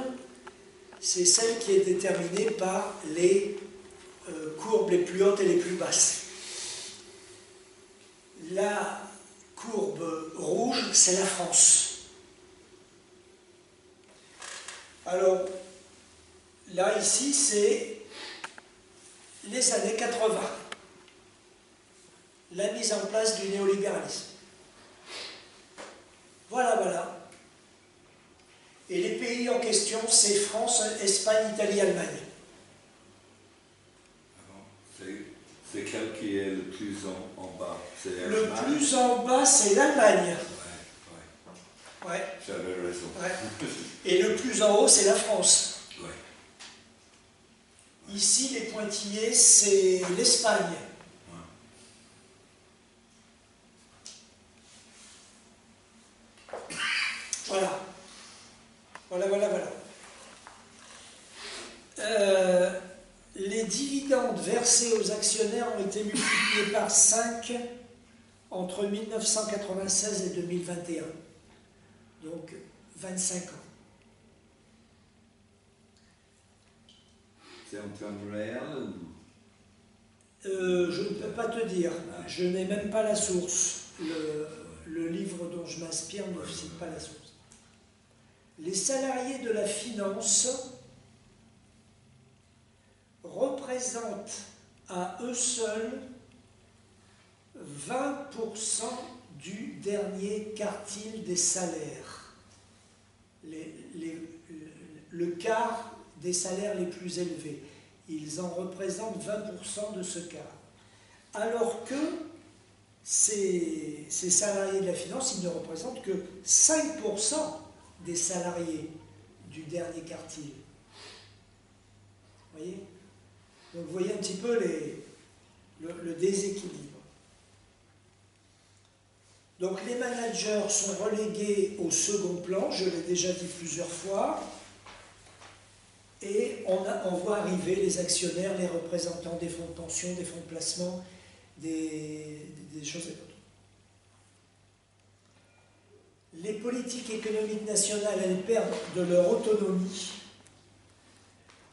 Speaker 1: c'est celle qui est déterminée par les courbes les plus hautes et les plus basses. La courbe rouge, c'est la France. Alors, là, ici, c'est les années 80. La mise en place du néolibéralisme. Voilà, voilà. Et les pays en question, c'est France, Espagne, Italie, Allemagne.
Speaker 5: C'est quel qui est le plus en bas?
Speaker 1: Le plus en bas, c'est l'Allemagne. Ouais.
Speaker 5: J'avais raison.
Speaker 1: Ouais. Et le plus en haut, c'est la France.
Speaker 5: Ouais.
Speaker 1: Ici, les pointillés, c'est l'Espagne. Voilà. Voilà. Les dividendes versés aux actionnaires ont été multipliés par 5 entre 1996 et 2021. Donc, 25 ans.
Speaker 5: C'est en termes réels ou...
Speaker 1: Je ne peux pas te dire. Je n'ai même pas la source. Le livre dont je m'inspire ne cite pas la source. Les salariés de la finance représentent à eux seuls 20% du dernier quartile des salaires. Le quart des salaires les plus élevés. Ils en représentent 20% de ce quart. Alors que ces salariés de la finance, ils ne représentent que 5% des salariés du dernier quartile. Vous voyez? Donc vous voyez un petit peu le déséquilibre. Donc les managers sont relégués au second plan, je l'ai déjà dit plusieurs fois, et on voit arriver les actionnaires, les représentants des fonds de pension, des fonds de placement, des choses et d'autres. Les politiques économiques nationales, elles perdent de leur autonomie.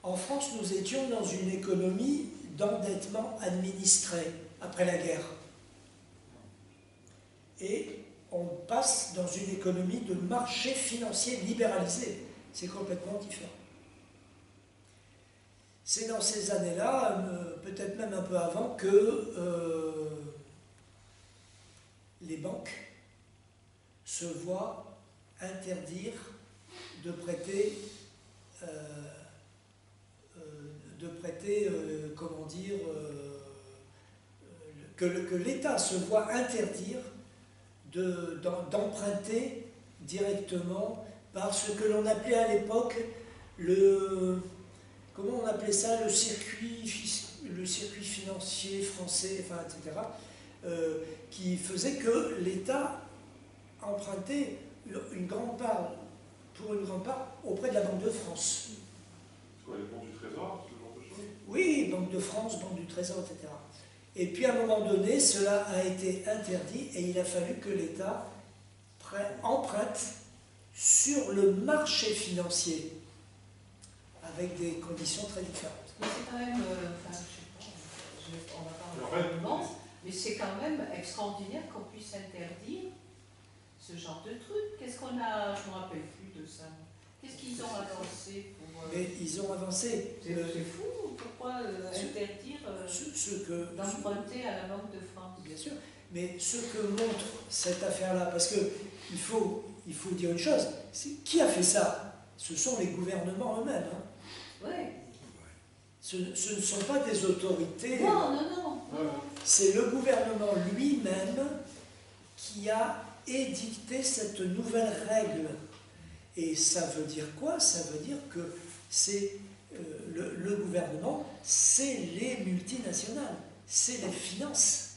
Speaker 1: En France, nous étions dans une économie d'endettement administré après la guerre. Et on passe dans une économie de marché financier libéralisé. C'est complètement différent. C'est dans ces années-là, peut-être même un peu avant, que les banques se voient interdire de prêter, comment dire, que l'État se voit interdire d'emprunter directement par ce que l'on appelait à l'époque comment on appelait ça, le circuit financier français, enfin, etc., qui faisait que l'État empruntait pour une grande part auprès de la Banque de France.
Speaker 6: C'est quoi, les banques du Trésor, ce genre de choses?
Speaker 1: Oui, Banque de France, Banque du Trésor, etc. Et puis à un moment donné, cela a été interdit et il a fallu que l'État emprunte sur le marché financier avec des conditions très différentes.
Speaker 2: Mais c'est quand même, enfin, je sais pas, on va pas en parler, mais c'est quand même extraordinaire qu'on puisse interdire ce genre de truc. Qu'est-ce qu'on a, je ne me rappelle plus de ça. Qu'est-ce qu'ils ont avancé pour...
Speaker 1: Mais ils ont avancé.
Speaker 2: C'est fou, pourquoi interdire d'emprunter à la Banque de France?
Speaker 1: Bien sûr, mais ce que montre cette affaire-là, parce qu'il faut dire une chose, qui a fait ça? Ce sont les gouvernements eux-mêmes. Hein.
Speaker 2: Oui.
Speaker 1: Ce ne sont pas des autorités.
Speaker 2: Non.
Speaker 1: C'est le gouvernement lui-même qui a édicté cette nouvelle règle. Et ça veut dire quoi? Ça veut dire que c'est le gouvernement, c'est les multinationales, c'est les finances.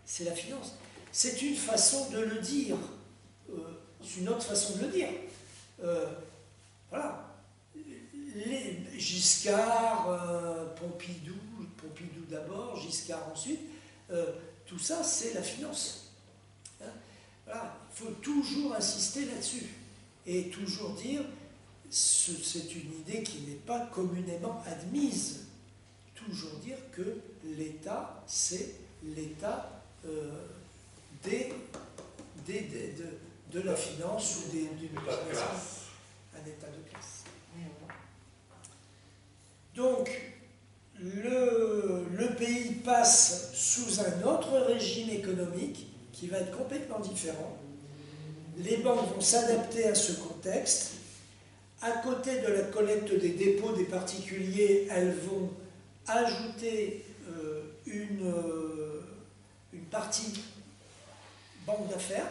Speaker 1: C'est la finance. C'est une façon de le dire. C'est une autre façon de le dire. Voilà. Giscard, Pompidou d'abord, Giscard ensuite, tout ça c'est la finance. Hein, voilà. Il faut toujours insister là-dessus et toujours dire, c'est une idée qui n'est pas communément admise, toujours dire que l'État, c'est l'État de la finance ou d'une classe. Un État de classe. Donc, le pays passe sous un autre régime économique qui va être complètement différent. Les banques vont s'adapter à ce contexte. À côté de la collecte des dépôts des particuliers, elles vont ajouter une partie banque d'affaires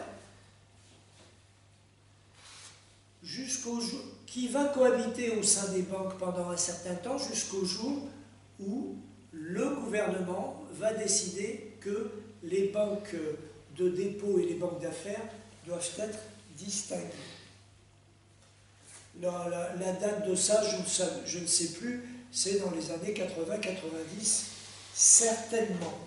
Speaker 1: qui va cohabiter au sein des banques pendant un certain temps jusqu'au jour où le gouvernement va décider que les banques de dépôt et les banques d'affaires doivent être distinguées. La date de ça, je ne sais plus, c'est dans les années 80-90, certainement.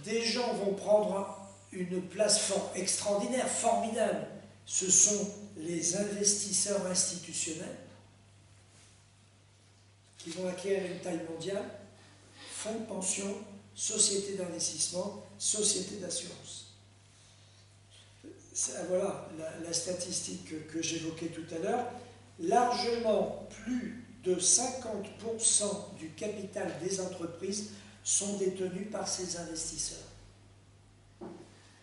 Speaker 1: Des gens vont prendre une place extraordinaire, formidable. Ce sont les investisseurs institutionnels qui vont acquérir une taille mondiale, fonds de pension, sociétés d'investissement, sociétés d'assurance. Voilà la statistique que j'évoquais tout à l'heure. Largement plus de 50% du capital des entreprises sont détenus par ces investisseurs.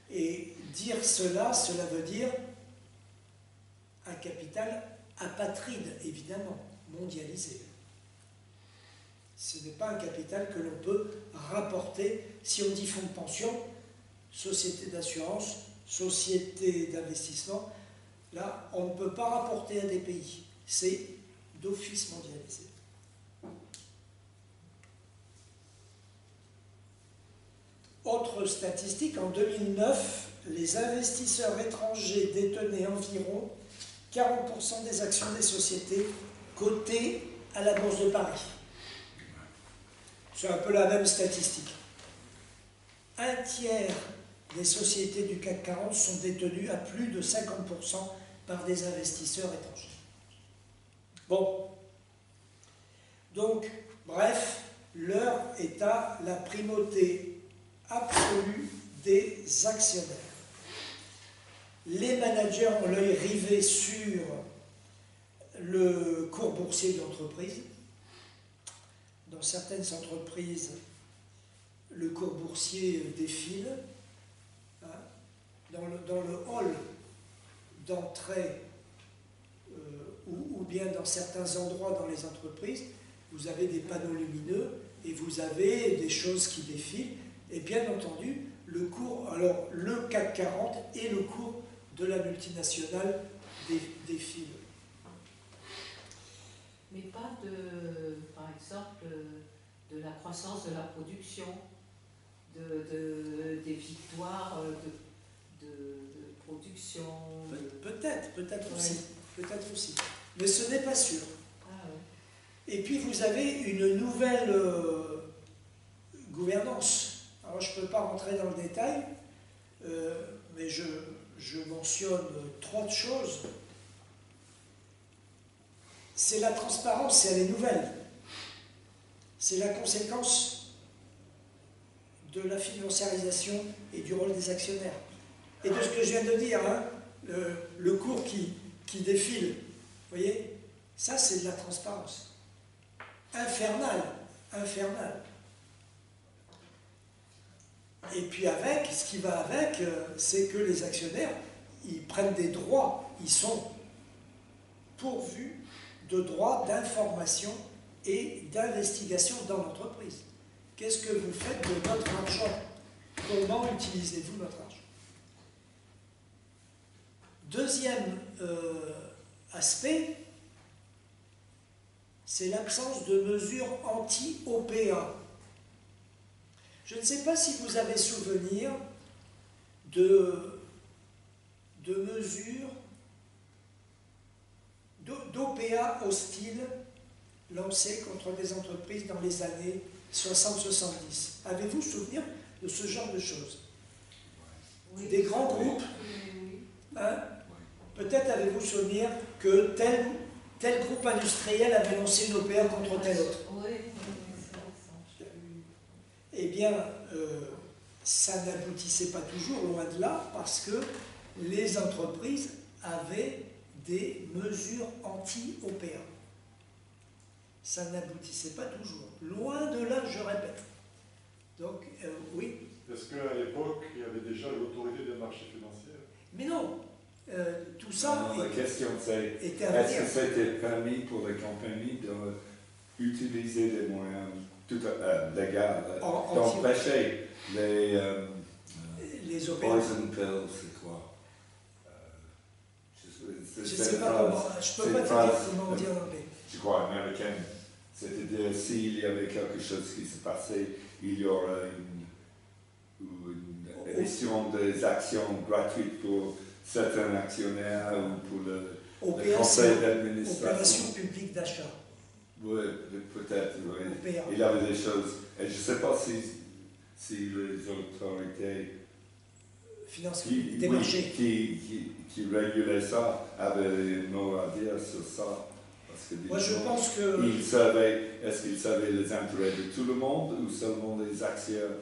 Speaker 1: Et dire cela veut dire un capital apatride, évidemment, mondialisé. Ce n'est pas un capital que l'on peut rapporter. Si on dit fonds de pension, société d'assurance, société d'investissement, là, on ne peut pas rapporter à des pays. C'est d'office mondialisé. Autre statistique, en 2009, les investisseurs étrangers détenaient environ 40% des actions des sociétés cotées à la Bourse de Paris. C'est un peu la même statistique. Un tiers des sociétés du CAC 40 sont détenues à plus de 50% par des investisseurs étrangers. Bon. Donc, bref, l'heure est à la primauté absolue des actionnaires. Les managers ont l'œil rivé sur le cours boursier de l'entreprise. Dans certaines entreprises, le cours boursier défile. Dans le hall d'entrée ou bien dans certains endroits dans les entreprises, vous avez des panneaux lumineux et vous avez des choses qui défilent. Et bien entendu, le cours, alors le CAC 40 et le cours de la multinationale défilent.
Speaker 2: Mais pas par exemple, de la croissance de la production, des victoires de production. Peut-être aussi. Mais ce n'est pas sûr. Ah, ouais. Et puis vous avez une nouvelle gouvernance. Alors je ne peux pas rentrer dans le détail, mais je mentionne 3 choses. C'est la transparence, et elle est nouvelle. C'est la conséquence de la financiarisation et du rôle des actionnaires. Et de ce que je viens de dire, hein, le cours qui défile, vous voyez, ça c'est de la transparence. Infernale. Et puis ce qui va avec, c'est que les actionnaires, ils prennent des droits, ils sont pourvus de droits d'information et d'investigation dans l'entreprise. Qu'est-ce que vous faites de votre argent? Comment utilisez-vous votre argent? Deuxième aspect, c'est l'absence de mesures anti-OPA. Je ne sais pas si vous avez souvenir de mesures d'OPA hostiles lancées contre des entreprises dans les années 60-70. Avez-vous souvenir de ce genre de choses? Oui. Des grands groupes, hein? Peut-être avez-vous souvenir que tel groupe industriel avait lancé une OPA contre tel autre. Oui. Eh bien, ça n'aboutissait pas toujours, loin de là, parce que les entreprises avaient des mesures anti-OPA. Ça n'aboutissait pas toujours. Loin de là, je répète. Donc, oui.
Speaker 6: Est-ce qu'à l'époque, il y avait déjà l'autorité des marchés financiers?
Speaker 1: Mais non. Tout ça.
Speaker 5: Non, la question c'est, est-ce que c'était permis pour les compagnies d'utiliser des moyens légaux d'empêcher
Speaker 1: les OPA?
Speaker 5: Poison pills, c'est quoi?
Speaker 1: Je ne sais pas comment. Je ne peux pas te dire comment on dit en anglais.
Speaker 5: Je crois américaine. C'est-à-dire, s'il y avait quelque chose qui se passait, il y aurait une émission des actions gratuites pour certains actionnaires ou pour le conseil d'administration.
Speaker 1: Opération publique d'achat.
Speaker 5: Oui, peut-être, oui.
Speaker 1: OPA.
Speaker 5: Il y avait des choses. Et je ne sais pas si les autorités qui régulaient ça avaient un mot à dire sur ça. Parce que
Speaker 1: moi, je pense que...
Speaker 5: Est-ce qu'ils savaient les intérêts de tout le monde ou seulement les actionnaires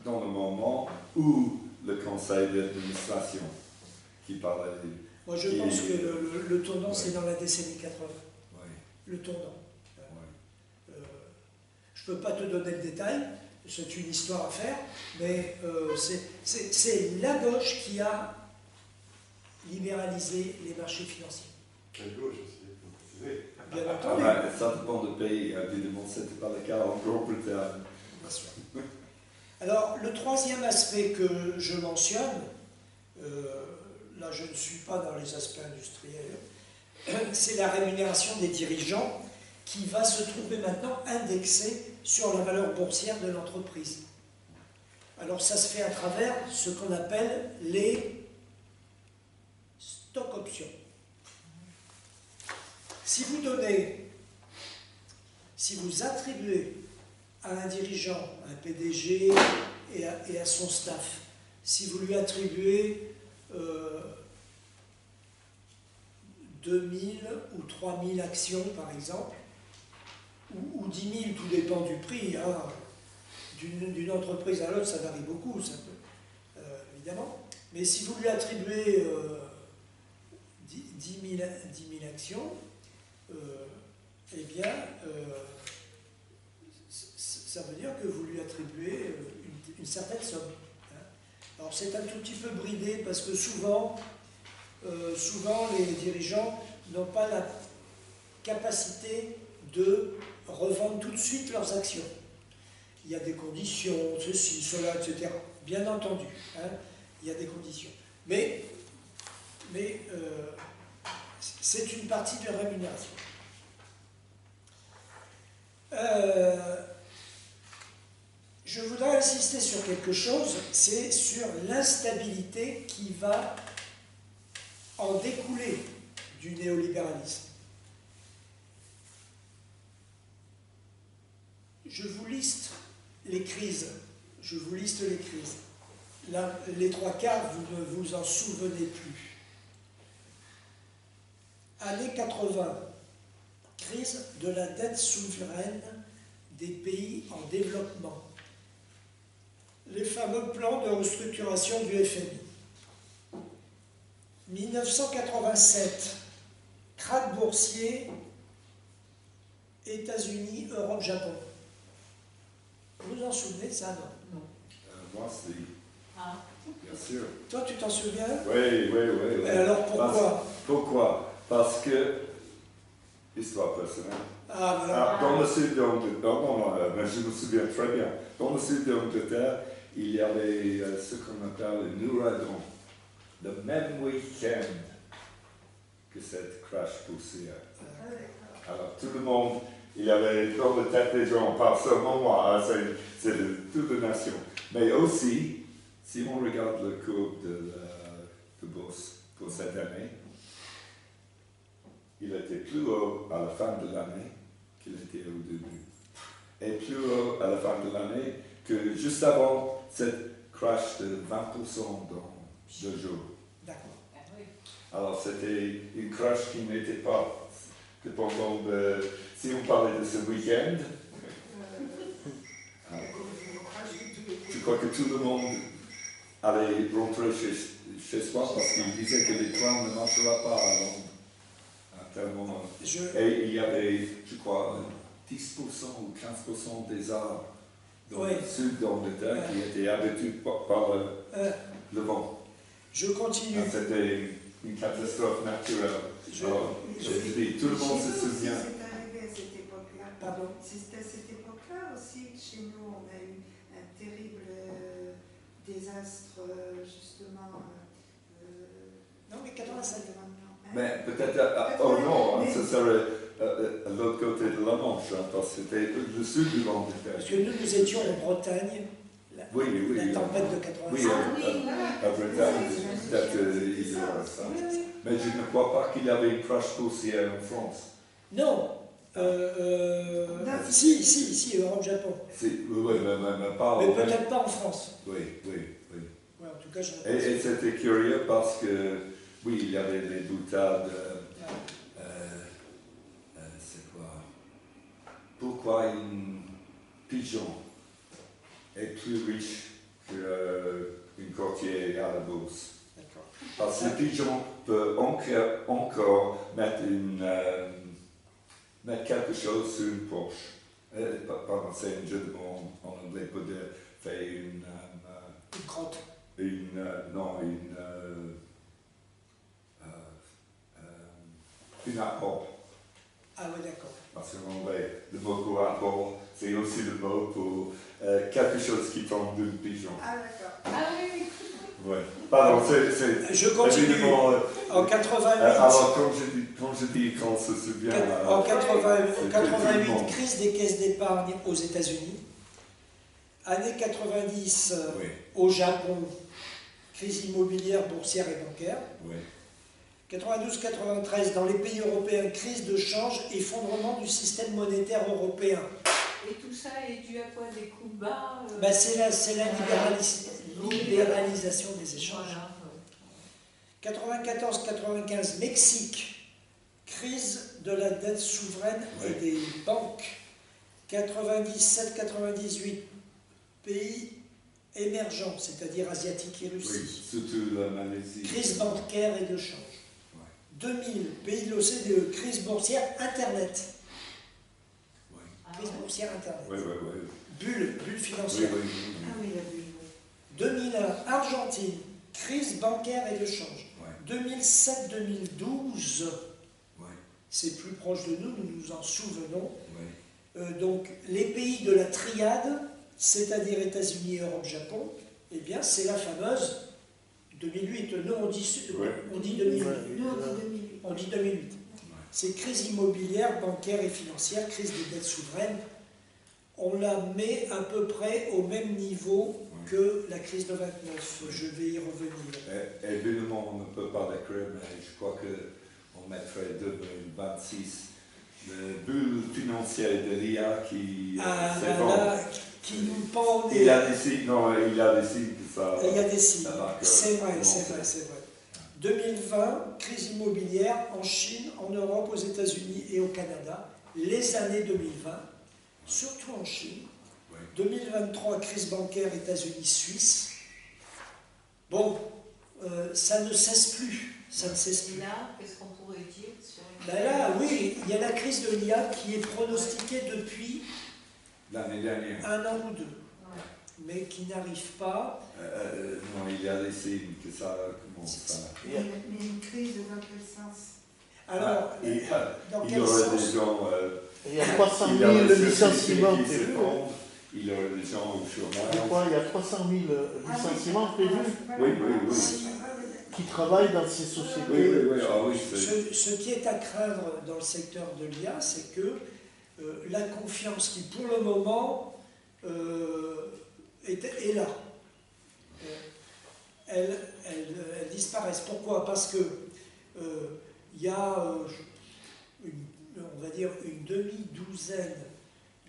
Speaker 5: dans le moment où le conseil d'administration qui parlait...
Speaker 1: Moi, je pense que le tournant, c'est dans la décennie 80.
Speaker 5: Oui.
Speaker 1: Le tournant.
Speaker 5: Oui.
Speaker 1: Je ne peux pas te donner le détail, c'est une histoire à faire, mais c'est la gauche qui a libéralisé les marchés financiers.
Speaker 6: Quelle gauche aussi? précisé.
Speaker 1: Bien entendu.
Speaker 5: Ça dépend du pays, évidemment, ce n'était pas le cas en Grande-Bretagne.
Speaker 1: Bien sûr. Alors, le troisième aspect que je mentionne, là je ne suis pas dans les aspects industriels, c'est la rémunération des dirigeants qui va se trouver maintenant indexée sur la valeur boursière de l'entreprise. Alors ça se fait à travers ce qu'on appelle les stock options. Si vous attribuez à un dirigeant, à un PDG et à son staff, si vous lui attribuez 2000 ou 3000 actions par exemple, ou 10 000, tout dépend du prix, hein. D'une entreprise à l'autre ça varie beaucoup, ça peut, évidemment, mais si vous lui attribuez 10 000 actions, eh bien, ça veut dire que vous lui attribuez une certaine somme. Hein. Alors c'est un tout petit peu bridé parce que souvent les dirigeants n'ont pas la capacité de revendre tout de suite leurs actions. Il y a des conditions, ceci, cela, etc. Bien entendu, hein, il y a des conditions. Mais c'est une partie de la rémunération. Je voudrais insister sur quelque chose, c'est sur l'instabilité qui va en découler du néolibéralisme. Je vous liste les crises. Là, les trois quarts, vous ne vous en souvenez plus. Années 80, crise de la dette souveraine des pays en développement. Les fameux plans de restructuration du FMI. 1987, krach boursier, États-Unis, Europe, Japon. Vous vous en souvenez de ça, non?
Speaker 5: Moi, c'est...
Speaker 2: Ah.
Speaker 5: Bien sûr.
Speaker 1: Toi, tu t'en souviens?
Speaker 5: Oui.
Speaker 1: Et alors, pourquoi?
Speaker 5: Pourquoi? Parce que... Histoire personnelle.
Speaker 1: Ah, voilà.
Speaker 5: Dans le sud d'Angleterre, mais je me souviens très bien, dans le sud d'Angleterre, il y avait ce qu'on appelle un ouragan, le même week-end que cette crash boursière. Alors tout le monde, il y avait dans la tête des gens par ce moment, c'est de toute la nation. Mais aussi, si on regarde le cours de bourse pour cette année, il était plus haut à la fin de l'année qu'il était au début. Et plus haut à la fin de l'année que juste avant cette crash de 20% dans 2 jours.
Speaker 1: D'accord.
Speaker 5: Alors c'était une crash qui n'était pas que pendant si on parlait de ce week-end, je crois que tout le monde allait rentrer chez soi parce qu'il disait que les trains ne marcheraient pas à Londres. Moment. Et il y avait, je crois, 10% ou 15% des arbres dans le sud d'Angleterre qui étaient abattus par le vent.
Speaker 1: Je continue.
Speaker 5: C'était une catastrophe naturelle. Je dis, tout le monde se souvient.
Speaker 3: C'est arrivé à cette époque-là.
Speaker 1: Pardon?
Speaker 3: C'était à cette époque-là aussi, chez nous, on a eu un terrible désastre, justement.
Speaker 1: Non, mais 87.
Speaker 5: Mais peut-être, oh non, ça serait à l'autre côté de la Manche, hein, parce que c'était le sud de l'Angleterre.
Speaker 1: Parce que nous étions en Bretagne, la tempête de 87.
Speaker 5: Oui, à Bretagne, peut-être ça. Mais je ne crois pas qu'il y avait une crash boursière en France.
Speaker 1: Non. Si, Europe-Japon.
Speaker 5: Oui, mais pas
Speaker 1: mais peut-être pas en France.
Speaker 5: Oui.
Speaker 1: Ouais, en tout cas,
Speaker 5: et c'était curieux parce que, oui, il y avait des boutades. C'est quoi? Pourquoi une pigeon est plus riche qu'une courtier à la bourse? Parce que le pigeon peut encore mettre quelque chose sur une poche. Pardon, c'est un jeu de mots en anglais pour dire faire une
Speaker 1: crotte.
Speaker 5: Une apport.
Speaker 1: Ah oui, d'accord.
Speaker 5: Parce que le mot co-rapport, c'est aussi le mot pour quelque chose qui tombe d'une pigeon.
Speaker 3: Ah, d'accord.
Speaker 2: Ah oui, oui.
Speaker 5: Ouais. Pardon, c'est
Speaker 1: Je continue.
Speaker 5: évidemment,
Speaker 1: En 88.
Speaker 5: alors, quand je dis qu'on se souvient.
Speaker 1: En 88,
Speaker 5: effectivement.
Speaker 1: crise des caisses d'épargne aux États-Unis. Années 90,
Speaker 5: Oui.
Speaker 1: au Japon, crise immobilière, boursière et bancaire.
Speaker 5: Oui.
Speaker 1: 92-93, dans les pays européens, crise de change, effondrement du système monétaire européen.
Speaker 2: Et tout ça est dû à quoi? Des coups bas
Speaker 1: C'est la libéralisation des échanges.
Speaker 2: Voilà,
Speaker 1: 94-95, Mexique, crise de la dette souveraine et
Speaker 5: Oui.
Speaker 1: des banques. 97-98, pays émergents, c'est-à-dire asiatiques et Russie.
Speaker 5: Oui, surtout la Malaisie.
Speaker 1: Crise bancaire et de change. 2000, pays de l'OCDE, crise boursière, Internet.
Speaker 5: Oui.
Speaker 1: Crise boursière, Internet.
Speaker 5: Oui, oui, oui.
Speaker 1: Bulle
Speaker 5: Oui,
Speaker 1: financière.
Speaker 5: oui, oui.
Speaker 3: Ah oui, la bulle.
Speaker 1: 2001, Argentine, crise bancaire et de change.
Speaker 5: Ouais.
Speaker 1: 2007-2012,
Speaker 5: Ouais.
Speaker 1: c'est plus proche de nous, nous nous en souvenons.
Speaker 5: Ouais.
Speaker 1: Donc, les pays de la triade, c'est-à-dire États-Unis, Europe, Japon, eh bien, c'est la fameuse 2008. Nous, on dit 2008.
Speaker 3: Nous, on dit 2008.
Speaker 1: On dit 2008. C'est crise immobilière, bancaire et financière, crise des dettes souveraines. On la met à peu près au même niveau que la crise de 29. Je vais y revenir.
Speaker 5: Évidemment, on ne peut pas l'écrire, mais je crois qu'on mettrait 2026. Le bulle financière de l'IA qui
Speaker 1: qui nous pend au nez.
Speaker 5: Il y a des signes, il y a des signes que ça.
Speaker 1: Il y a des signes.
Speaker 5: Ça marque,
Speaker 1: C'est vrai. 2020, crise immobilière en Chine, en Europe, aux États-Unis et au Canada. Les années 2020, surtout en Chine.
Speaker 5: Oui.
Speaker 1: 2023, crise bancaire États-Unis-Suisse. Bon, ça ne cesse plus. Ça ne cesse plus.
Speaker 2: Là, qu'est-ce qu'on pourrait dire sur une...
Speaker 1: Ben là, oui, il y a la crise de l'IA qui est pronostiquée depuis
Speaker 5: L'année dernière.
Speaker 1: 1 an ou 2, mais qui n'arrive pas.
Speaker 5: Non, il y a des signes que ça commence à.
Speaker 3: Mais une crise dans quel sens?
Speaker 1: Alors, dans
Speaker 5: il y
Speaker 1: quel
Speaker 5: aurait
Speaker 1: sens?
Speaker 5: des gens.
Speaker 4: Il y a 300 000 licenciements prévus.
Speaker 5: Il y aurait des gens au
Speaker 4: Je
Speaker 5: chômage.
Speaker 4: crois qu'il y a 300 000 licenciements prévus
Speaker 5: Oui, oui, oui.
Speaker 4: qui travaillent dans ces sociétés.
Speaker 5: Oui, oui, oui. Ah, oui,
Speaker 1: Ce qui est à craindre dans le secteur de l'IA, c'est que la confiance qui, pour le moment, est là, elle disparaisse. Pourquoi? Parce que il y a, on va dire, une demi-douzaine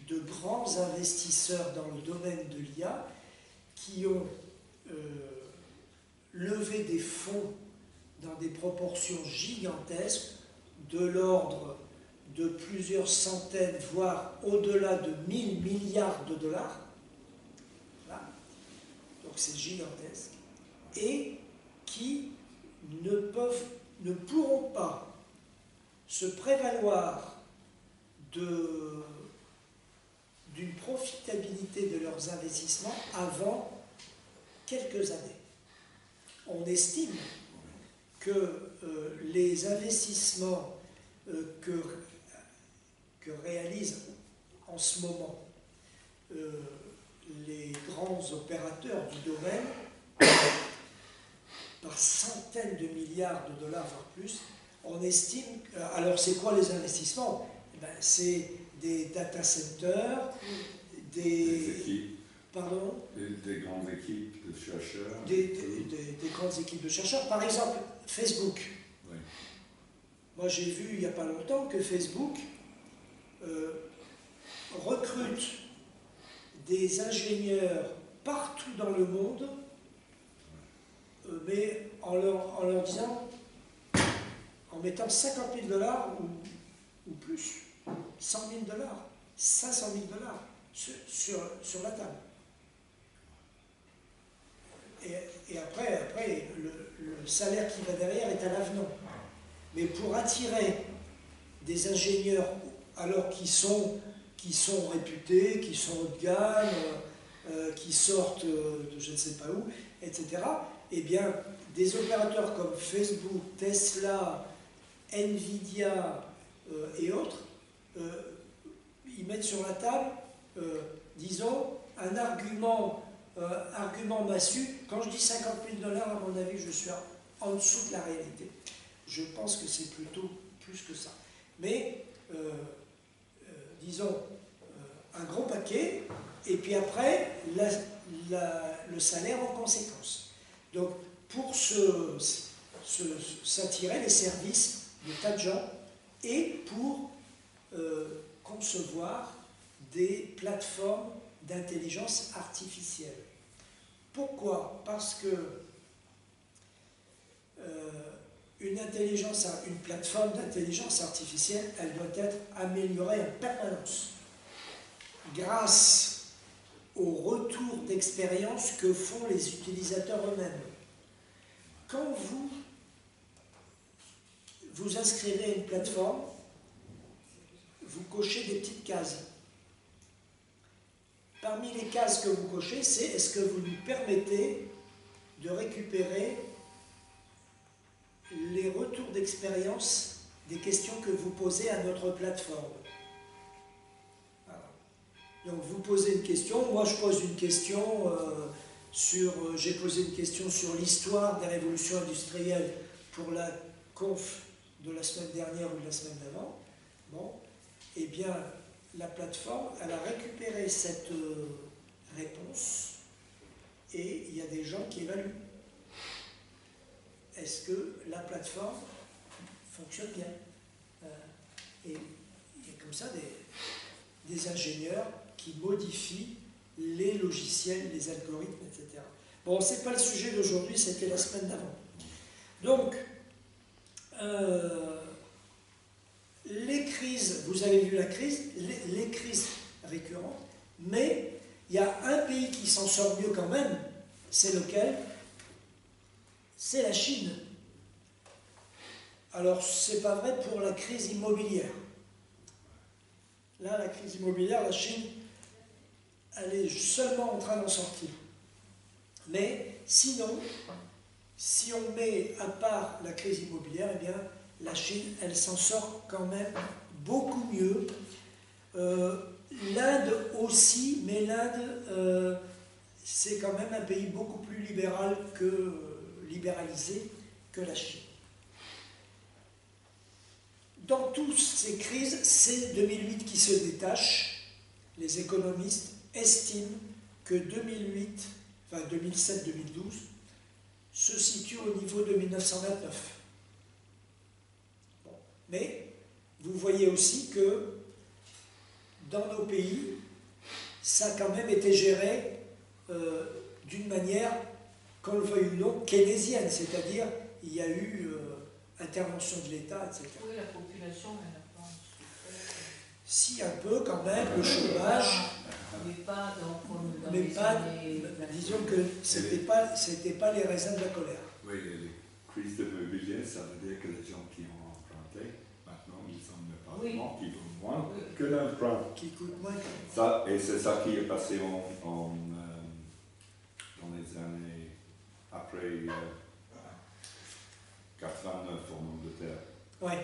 Speaker 1: de grands investisseurs dans le domaine de l'IA qui ont levé des fonds dans des proportions gigantesques, de l'ordre de plusieurs centaines, voire au-delà de 1000 milliards de dollars. Voilà. Donc c'est gigantesque. Et qui ne pourront pas se prévaloir d'une profitabilité de leurs investissements avant quelques années. On estime que les investissements que réalisent en ce moment les grands opérateurs du domaine, par centaines de milliards de dollars, voire plus, on estime... Alors, c'est quoi les investissements? C'est des data centers,
Speaker 5: des équipes.
Speaker 1: Pardon?
Speaker 5: Des grandes équipes de chercheurs.
Speaker 1: Des grandes équipes de chercheurs. Par exemple, Facebook.
Speaker 5: Oui.
Speaker 1: Moi, j'ai vu il n'y a pas longtemps que Facebook recrute des ingénieurs partout dans le monde, mais en leur disant, en mettant 50 000 dollars ou plus, 100 000 dollars, 500 000 dollars sur la table. Et après le salaire qui va derrière est à l'avenant. Mais pour attirer des ingénieurs, alors qui sont réputés, qui sont haut de gamme, qui sortent de je ne sais pas où, etc., eh bien, des opérateurs comme Facebook, Tesla, Nvidia et autres ils mettent sur la table, disons, un argument massu. Quand je dis 50 000 $, à mon avis, je suis en dessous de la réalité. Je pense que c'est plutôt plus que ça. Mais, disons, un gros paquet, et puis après, le salaire en conséquence. Donc, pour s'attirer les services de tas de gens et pour concevoir des plateformes d'intelligence artificielle. Pourquoi? Parce que une plateforme d'intelligence artificielle, elle doit être améliorée en permanence grâce au retour d'expérience que font les utilisateurs eux-mêmes. Quand vous inscrivez à une plateforme, vous cochez des petites cases. Parmi les cases que vous cochez, c'est est-ce que vous nous permettez de récupérer les retours d'expérience des questions que vous posez à notre plateforme. Voilà. Donc vous posez une question, moi je pose une question j'ai posé une question sur l'histoire des révolutions industrielles pour la conf de la semaine dernière ou de la semaine d'avant. Bon, eh bien, la plateforme, elle a récupéré cette réponse et il y a des gens qui évaluent. Est-ce que la plateforme fonctionne bien? Et il y a comme ça des ingénieurs qui modifient les logiciels, les algorithmes, etc. Bon, ce n'est pas le sujet d'aujourd'hui, c'était la semaine d'avant. Donc, les crises, vous avez vu la crise, les crises récurrentes, mais il y a un pays qui s'en sort mieux quand même, c'est lequel? C'est la Chine. Alors, ce n'est pas vrai pour la crise immobilière. Là, la crise immobilière, la Chine, elle est seulement en train d'en sortir. Mais sinon, si on met à part la crise immobilière, eh bien, la Chine, elle s'en sort quand même beaucoup mieux. L'Inde aussi, mais l'Inde, c'est quand même un pays beaucoup plus libéralisé que la Chine. Dans toutes ces crises, c'est 2008 qui se détache. Les économistes estiment que 2007-2012 se situe au niveau de 1929. Bon. Mais vous voyez aussi que dans nos pays, ça a quand même été géré d'une manière, qu'on le veuille ou non, keynésienne, c'est-à-dire il y a eu intervention de l'État, etc.
Speaker 2: Oui, la population, elle n'a pas
Speaker 1: si, un peu quand même, le chômage.
Speaker 2: Mais pas dans
Speaker 1: mais
Speaker 2: les
Speaker 1: pas,
Speaker 2: années...
Speaker 1: disons que c'était pas les raisins de la colère.
Speaker 5: Oui, les crises de mobilier, ça veut dire que les gens qui ont emprunté, maintenant ils ont un appartement qui vaut moins que l'emprunt.
Speaker 1: Qui coûte moins que...
Speaker 5: Ça, et c'est ça qui est passé dans les années après 89 en Angleterre.
Speaker 1: Ouais.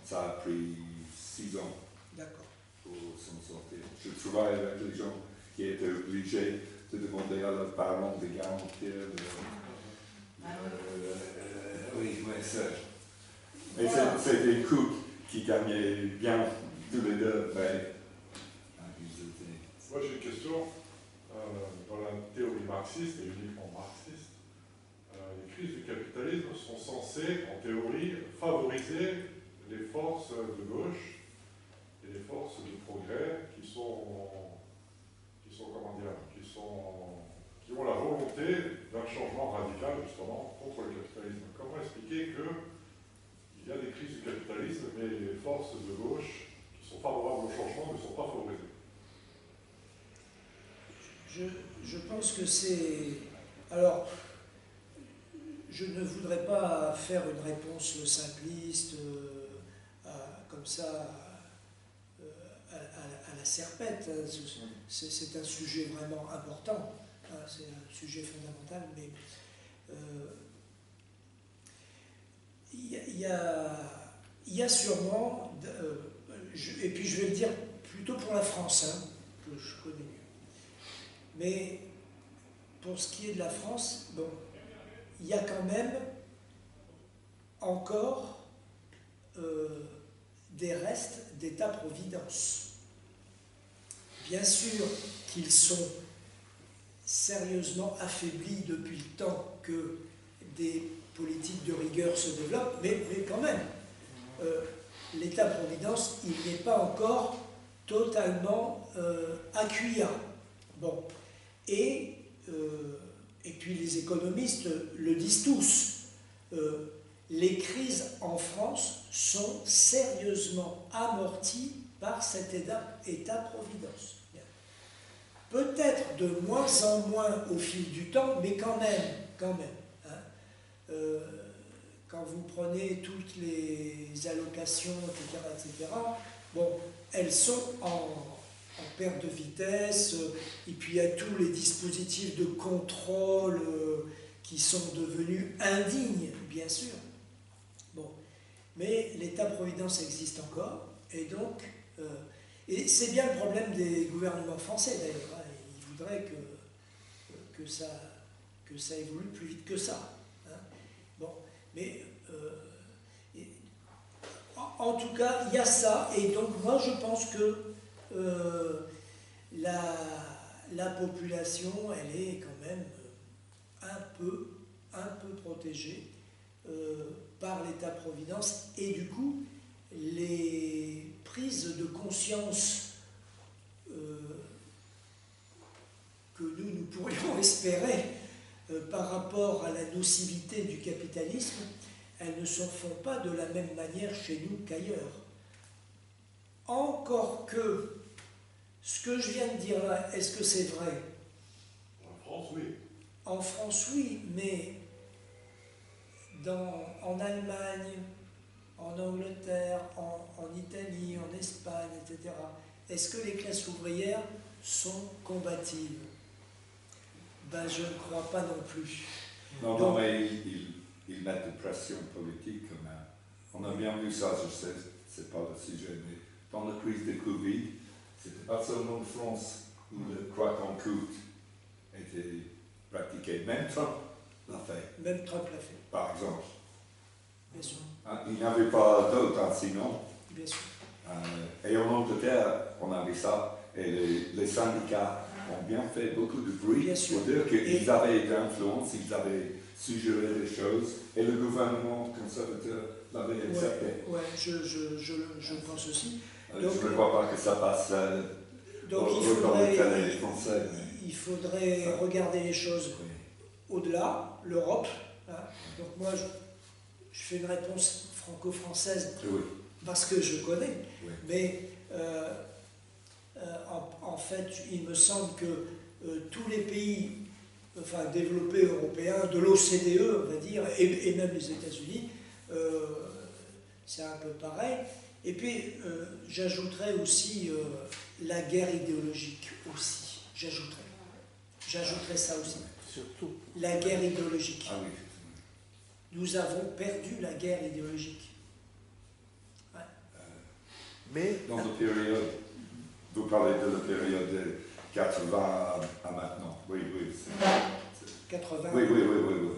Speaker 5: Ça a pris 6 ans.
Speaker 1: D'accord.
Speaker 5: Pour s'en sortir. Je travaille avec les gens qui étaient obligés de demander à leurs parents de garantir. Oui, ça. Et c'est des couples qui gagnaient bien tous les deux.
Speaker 6: Moi j'ai une question. Dans la théorie marxiste, et uniquement marxiste, les crises du capitalisme sont censées, en théorie, favoriser les forces de gauche et les forces de progrès qui ont la volonté d'un changement radical, justement, contre le capitalisme. Comment expliquer qu'il y a des crises du capitalisme, mais les forces de gauche qui sont favorables au changement ne sont pas favorisées?
Speaker 1: Je pense que c'est... Alors, je ne voudrais pas faire une réponse simpliste, comme ça, à la serpette. C'est un sujet vraiment important, c'est un sujet fondamental, mais il y a sûrement et puis je vais le dire plutôt pour la France, hein, que je connais mieux. Mais pour ce qui est de la France, bon, il y a quand même encore des restes d'État-providence. Bien sûr qu'ils sont sérieusement affaiblis depuis le temps que des politiques de rigueur se développent, mais quand même, l'État-providence, il n'est pas encore totalement accueillant. Bon, et puis les économistes le disent tous, les crises en France sont sérieusement amorties par cet État-providence. Peut-être de moins en moins au fil du temps, mais quand même. Hein. Quand vous prenez toutes les allocations, etc., bon, elles sont en perte de vitesse, et puis il y a tous les dispositifs de contrôle qui sont devenus indignes, bien sûr. Bon, mais l'État-providence existe encore, et donc, et c'est bien le problème des gouvernements français d'ailleurs, hein, ils voudraient que ça évolue plus vite que ça. Hein. Bon, mais en tout cas, il y a ça, et donc moi je pense que la population, elle est quand même un peu protégée par l'État-providence, et du coup, les prises de conscience que nous pourrions espérer par rapport à la nocivité du capitalisme, elles ne se font pas de la même manière chez nous qu'ailleurs. Encore que, ce que je viens de dire là, est-ce que c'est vrai?
Speaker 6: En France, oui.
Speaker 1: En France, oui, mais en Allemagne, en Angleterre, en Italie, en Espagne, etc., est-ce que les classes ouvrières sont combatives? Ben, je ne crois pas non plus.
Speaker 5: Non, donc, mais ils mettent de pression politique. On a bien vu ça, je sais, c'est pas le sujet, mais dans la crise de Covid, c'était pas seulement en France où le croix en coûte était pratiqué. Même Trump l'a fait.
Speaker 1: Même Trump l'a fait.
Speaker 5: Par exemple.
Speaker 1: Bien sûr.
Speaker 5: Il n'y avait pas d'autre, sinon.
Speaker 1: Bien sûr.
Speaker 5: Et en Angleterre, on avait ça, et les syndicats ont bien fait beaucoup de bruit pour dire qu'ils avaient de l'influence, ils avaient suggéré des choses, et le gouvernement conservateur l'avait accepté.
Speaker 1: Oui, je pense aussi.
Speaker 5: Donc, je ne crois pas que ça passe
Speaker 1: donc il faudrait regarder les choses au-delà, l'Europe. Hein. Donc moi, je fais une réponse franco-française parce que je connais, mais en fait, il me semble que tous les pays développés européens, de l'OCDE, on va dire, et même les États-Unis, c'est un peu pareil. Et puis, j'ajouterais aussi la guerre idéologique aussi. J'ajouterais ça aussi.
Speaker 4: Surtout.
Speaker 1: La guerre idéologique.
Speaker 5: Ah oui.
Speaker 1: Nous avons perdu la guerre idéologique. Ouais.
Speaker 5: Mais dans la période, vous parlez de la période de 80 à maintenant. Oui.
Speaker 1: 80.
Speaker 5: Oui.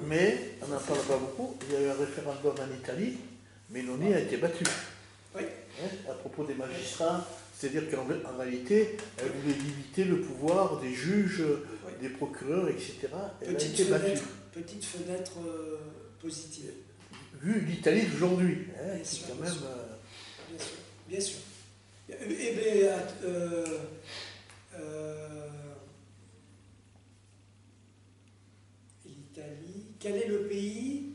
Speaker 4: Mais, on n'en parle pas beaucoup, il y a eu un référendum en Italie, Meloni a été battue.
Speaker 1: Oui.
Speaker 4: À propos des magistrats, c'est-à-dire qu'en réalité, elle voulait limiter le pouvoir des juges, des procureurs, etc. Elle a été battue.
Speaker 1: Petite fenêtre positive.
Speaker 4: Vu l'Italie d'aujourd'hui, c'est quand même...
Speaker 1: Bien sûr. Eh bien, l'Italie, quel est le pays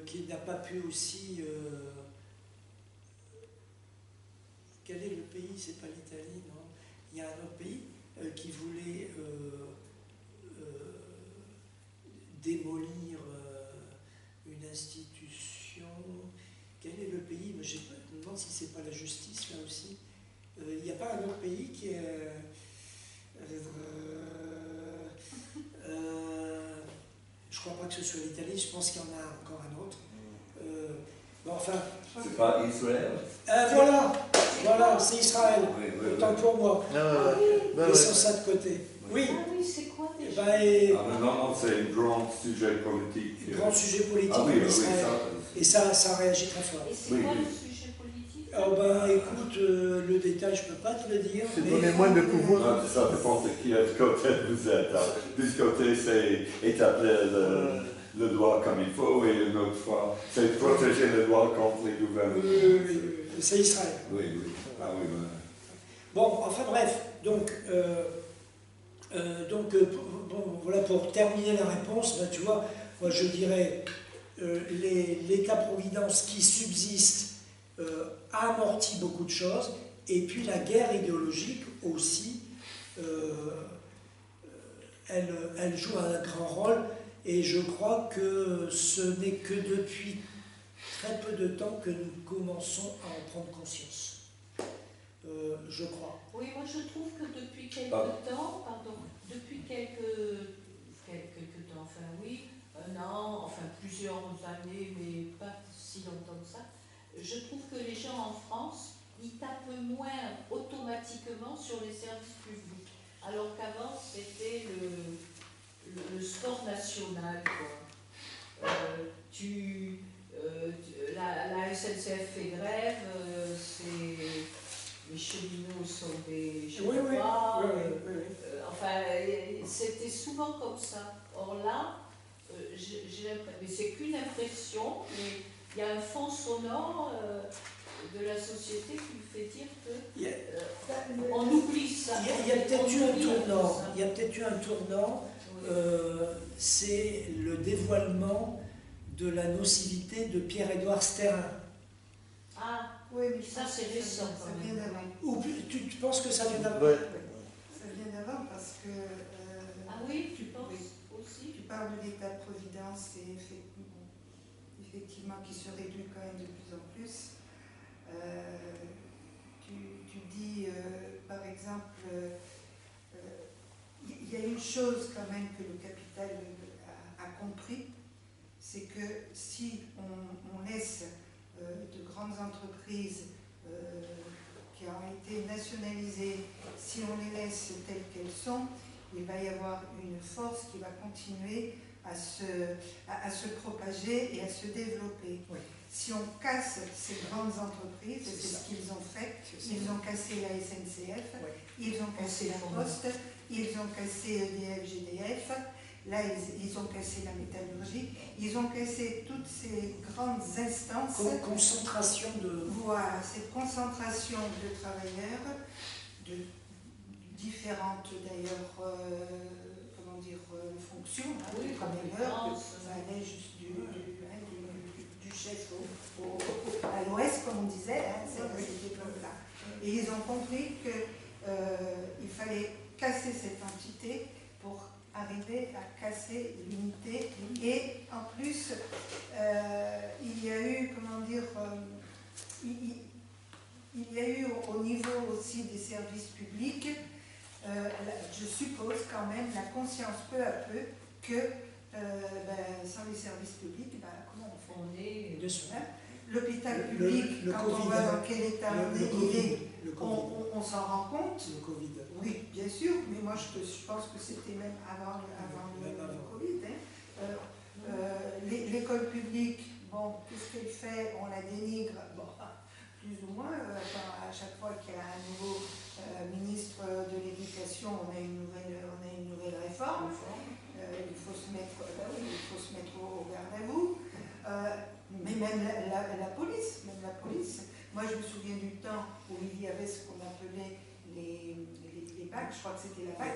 Speaker 1: qui n'a pas pu aussi... quel est le pays? C'est pas l'Italie, non? Il y a un autre pays qui voulait démolir une institution. Quel est le pays? Mais je me demande si c'est pas la justice là aussi. Il n'y a pas un autre pays qui est... je ne crois pas que ce soit l'Italie, je pense qu'il y en a encore un autre. Bon, enfin...
Speaker 5: C'est pas Israël?
Speaker 1: Voilà, c'est Israël.
Speaker 5: Oui,
Speaker 1: Autant pour moi. Laissons ça de côté. Oui.
Speaker 2: Ah oui, c'est quoi déjà?
Speaker 5: Non, c'est un grand sujet politique.
Speaker 1: Grand sujet politique
Speaker 5: en
Speaker 1: Israël. Et ça réagit très fort.
Speaker 2: Et c'est quoi le sujet politique?
Speaker 1: Écoute, le détail, je ne peux pas te le dire.
Speaker 4: C'est donner moins de pouvoir.
Speaker 5: Ça dépend de qui côté vous êtes. Du côté, c'est établir le droit comme il faut, et une autre fois, c'est protéger le droit contre les gouvernements.
Speaker 1: Oui, c'est Israël.
Speaker 5: Oui.
Speaker 1: Bon, enfin bref, donc voilà, pour terminer la réponse, tu vois, moi je dirais l'État-providence qui subsiste a amorti beaucoup de choses, et puis la guerre idéologique aussi, elle joue un grand rôle, et je crois que ce n'est que depuis très peu de temps que nous commençons à en prendre conscience. Je crois.
Speaker 2: Oui, moi je trouve que depuis quelques temps, enfin oui, un an, enfin plusieurs années, mais pas si longtemps que ça, je trouve que les gens en France, ils tapent moins automatiquement sur les services publics, alors qu'avant c'était le sport national, quoi. La SNCF fait grève, les cheminots sont des cheminots. Enfin, c'était souvent comme ça. Or là, j'ai l'impression, mais c'est qu'une impression, mais il y a un fond sonore de la société qui me fait dire que on oublie ça.
Speaker 1: Il y a peut-être eu un tournant. Il y a peut-être eu un tournant. C'est le dévoilement de la nocivité de Pierre-Édouard Sterrin.
Speaker 2: Ah,
Speaker 3: oui, mais
Speaker 2: ça c'est récent.
Speaker 3: Ça vient d'avant.
Speaker 1: Ou tu penses que ça vient d'avant?
Speaker 3: Ça vient d'avant parce que...
Speaker 2: ah oui, tu penses aussi?
Speaker 3: Tu parles de l'État-providence et effectivement qui se réduit quand même de plus en plus. Tu dis, par exemple, il y a une chose quand même que le capital a compris, c'est que si on laisse de grandes entreprises qui ont été nationalisées, si on les laisse telles qu'elles sont, il va y avoir une force qui va continuer à se propager et à se développer.
Speaker 1: Oui.
Speaker 3: Si on casse ces grandes entreprises, c'est ce qu'ils ont fait, ils ont cassé la SNCF, ils ont cassé la Poste, ils ont cassé EDF, GDF, là ils ont cassé la métallurgie, ils ont cassé toutes ces grandes instances.
Speaker 1: Concentration de...
Speaker 3: Voilà, cette concentration de travailleurs, de différentes d'ailleurs, fonctions, de travailleurs, ça allait juste du chef à l'ouest, comme on disait, c'était comme ça. Et ils ont compris qu'il fallait casser cette entité pour arriver à casser l'unité. Et en plus, il y a eu, il y a eu au niveau aussi des services publics, je suppose quand même la conscience peu à peu que sans les services publics, comment on fait l'hôpital public, quand on voit dans quel état il est, on s'en rend compte.
Speaker 1: Le Covid.
Speaker 3: Oui, bien sûr, mais moi je pense que c'était même avant le Covid. L'école publique, bon, qu'est-ce qu'elle fait? On la dénigre, bon, plus ou moins. À chaque fois qu'il y a un nouveau ministre de l'Éducation, on a une nouvelle réforme. Il faut se mettre au garde à vous. Mais même la police. Moi, je me souviens du temps où il y avait ce qu'on appelait les BAC, je crois que c'était la BAC.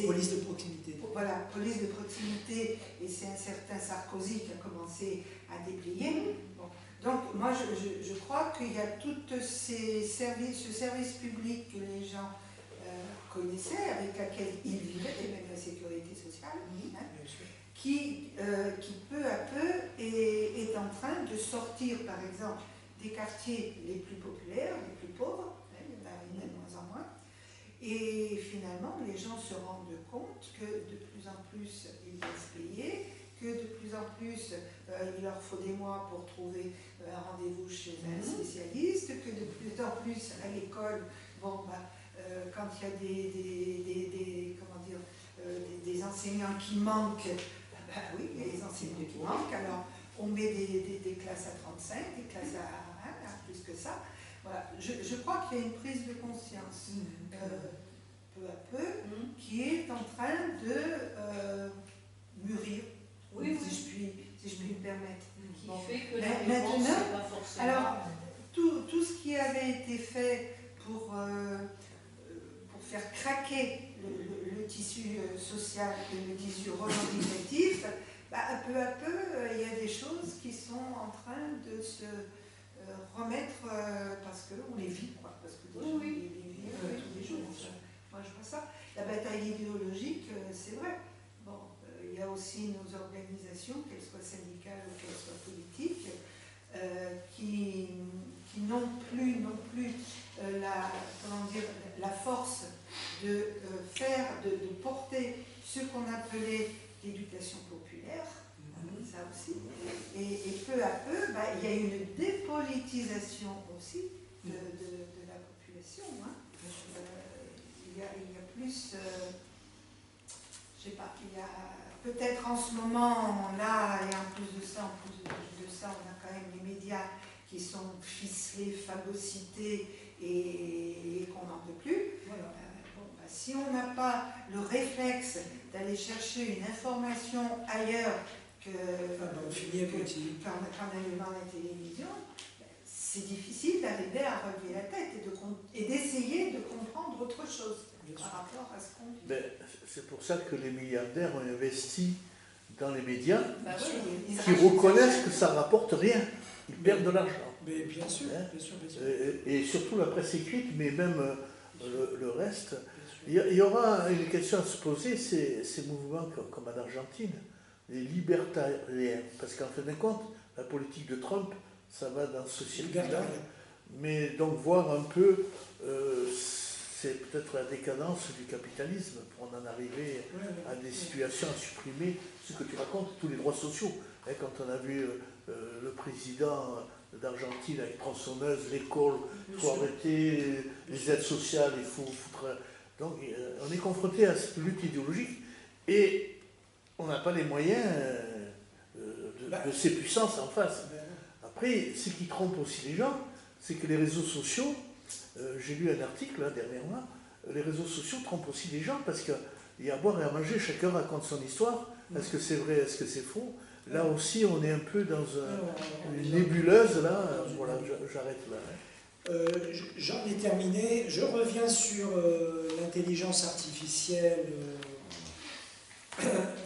Speaker 1: Police de proximité.
Speaker 3: Voilà, police de proximité, et c'est un certain Sarkozy qui a commencé à déblayer. Bon. Donc, moi, je crois qu'il y a tout ce service public que les gens connaissaient, avec laquelle ils vivaient, et même la sécurité sociale, qui peu à peu est en train de sortir, par exemple, des quartiers les plus populaires, les plus pauvres, il y en a de moins en moins, et finalement les gens se rendent compte que de plus en plus ils doivent payer, que de plus en plus il leur faut des mois pour trouver un rendez-vous chez un spécialiste, que de plus en plus à l'école, bon, quand il y a des enseignants qui manquent, oui, il y a des enseignants qui manquent, alors on met des classes à 35, des classes à plus que ça. Voilà. Je crois qu'il y a une prise de conscience peu à peu qui est en train de mûrir, si je puis me permettre.
Speaker 2: Qui fait que la réponse n'est pas forcément...
Speaker 3: Alors, tout ce qui avait été fait pour faire craquer le tissu social et le tissu revendicatif, peu à peu, il y a des choses qui sont en train de se remettre, parce qu'on les vit, quoi, parce que des gens les vivent tous les jours. Moi, je vois ça. La bataille idéologique, c'est vrai. Bon, il y a aussi nos organisations, qu'elles soient syndicales ou qu'elles soient politiques, qui n'ont plus la force de porter ce qu'on appelait l'éducation populaire, ça aussi. Et peu à peu, il y a une dépolitisation aussi de la population. Hein. Il y a plus, je sais pas, il y a peut-être en ce moment, là, et en plus de ça, on a quand même les médias qui sont ficelés, phagocytés et qu'on n'en peut plus. Voilà. Si on n'a pas le réflexe d'aller chercher une information ailleurs qu'en allumant la télévision, c'est difficile d'arriver à relever la tête et d'essayer de comprendre autre chose par rapport à ce qu'on dit.
Speaker 4: C'est pour ça que les milliardaires ont investi dans les médias
Speaker 3: qui
Speaker 4: reconnaissent que ça ne rapporte rien. Ils perdent de l'argent.
Speaker 1: Mais bien sûr, bien sûr.
Speaker 4: Et surtout la presse écrite, mais même le reste. Il y aura une question à se poser, ces mouvements comme en Argentine, les libertariens. Parce qu'en fin de compte, la politique de Trump, ça va dans ce circuit-là. Mais donc voir un peu, c'est peut-être la décadence du capitalisme pour en arriver à des situations à supprimer ce que tu racontes, tous les droits sociaux. Quand on a vu le président d'Argentine avec tronçonneuse, l'école, il faut arrêter les aides sociales, il faut foutre... Donc on est confronté à cette lutte idéologique et on n'a pas les moyens de ces puissances en face. Après, ce qui trompe aussi les gens, c'est que les réseaux sociaux, j'ai lu un article là, dernièrement, les réseaux sociaux trompent aussi les gens parce qu'il y a à boire et à manger, chacun raconte son histoire. Est-ce que c'est vrai, est-ce que c'est faux? Là aussi, on est un peu dans une nébuleuse, là. Voilà, j'arrête là.
Speaker 1: J'en ai terminé. Je reviens sur l'intelligence artificielle.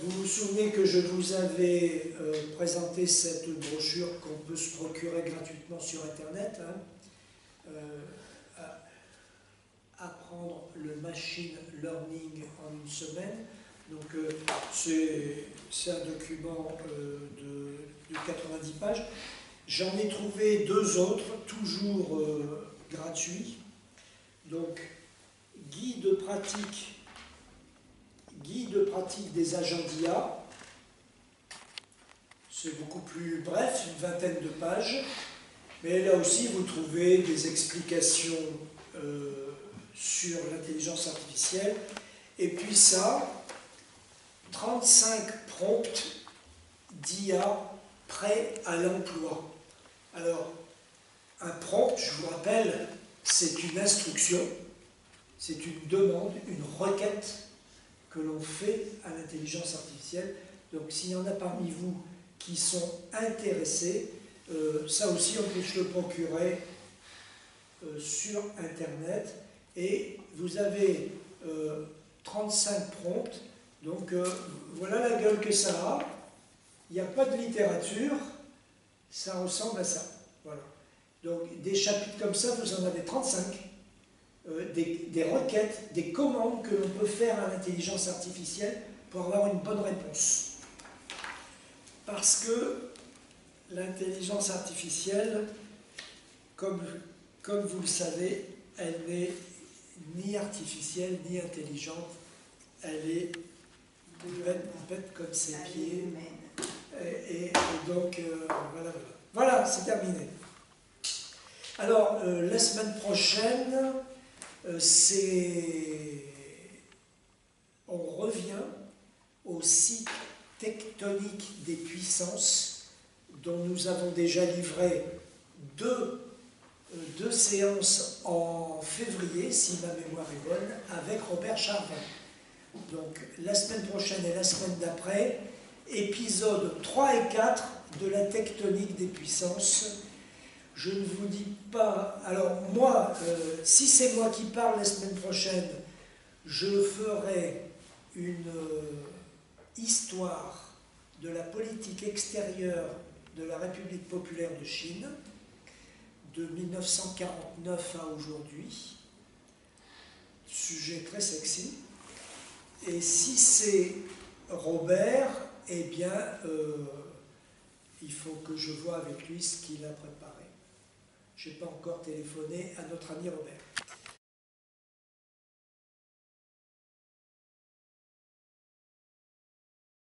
Speaker 1: Vous vous souvenez que je vous avais présenté cette brochure qu'on peut se procurer gratuitement sur Internet, apprendre le machine learning en une semaine. Donc c'est un document de 90 pages. J'en ai trouvé 2 autres, toujours gratuits. Donc, guide pratique des agents d'IA. C'est beaucoup plus bref, une vingtaine de pages. Mais là aussi, vous trouvez des explications sur l'intelligence artificielle. Et puis ça, 35 prompts d'IA prêts à l'emploi. Alors, un prompt, je vous rappelle, c'est une instruction, c'est une demande, une requête que l'on fait à l'intelligence artificielle. Donc, s'il y en a parmi vous qui sont intéressés, ça aussi, on peut se le procurer sur Internet. Et vous avez 35 prompts. Donc, voilà la gueule que ça a. Il n'y a pas de littérature. Ça ressemble à ça. Voilà. Donc, des chapitres comme ça, vous en avez 35. Des requêtes, des commandes que l'on peut faire à l'intelligence artificielle pour avoir une bonne réponse. Parce que l'intelligence artificielle, comme vous le savez, elle n'est ni artificielle ni intelligente. Elle est bête comme ses pieds. Et donc, voilà. Voilà, c'est terminé. Alors, la semaine prochaine, on revient au cycle tectonique des puissances dont nous avons déjà livré deux séances en février, si ma mémoire est bonne, avec Robert Charvin. Donc, la semaine prochaine et la semaine d'après, épisodes 3 et 4 de la tectonique des puissances. Je ne vous dis pas... Alors, moi, si c'est moi qui parle la semaine prochaine, je ferai une histoire de la politique extérieure de la République populaire de Chine, de 1949 à aujourd'hui. Sujet très sexy. Et si c'est Robert, eh bien, il faut que je voie avec lui ce qu'il a préparé. Je n'ai pas encore téléphoné à notre ami Robert.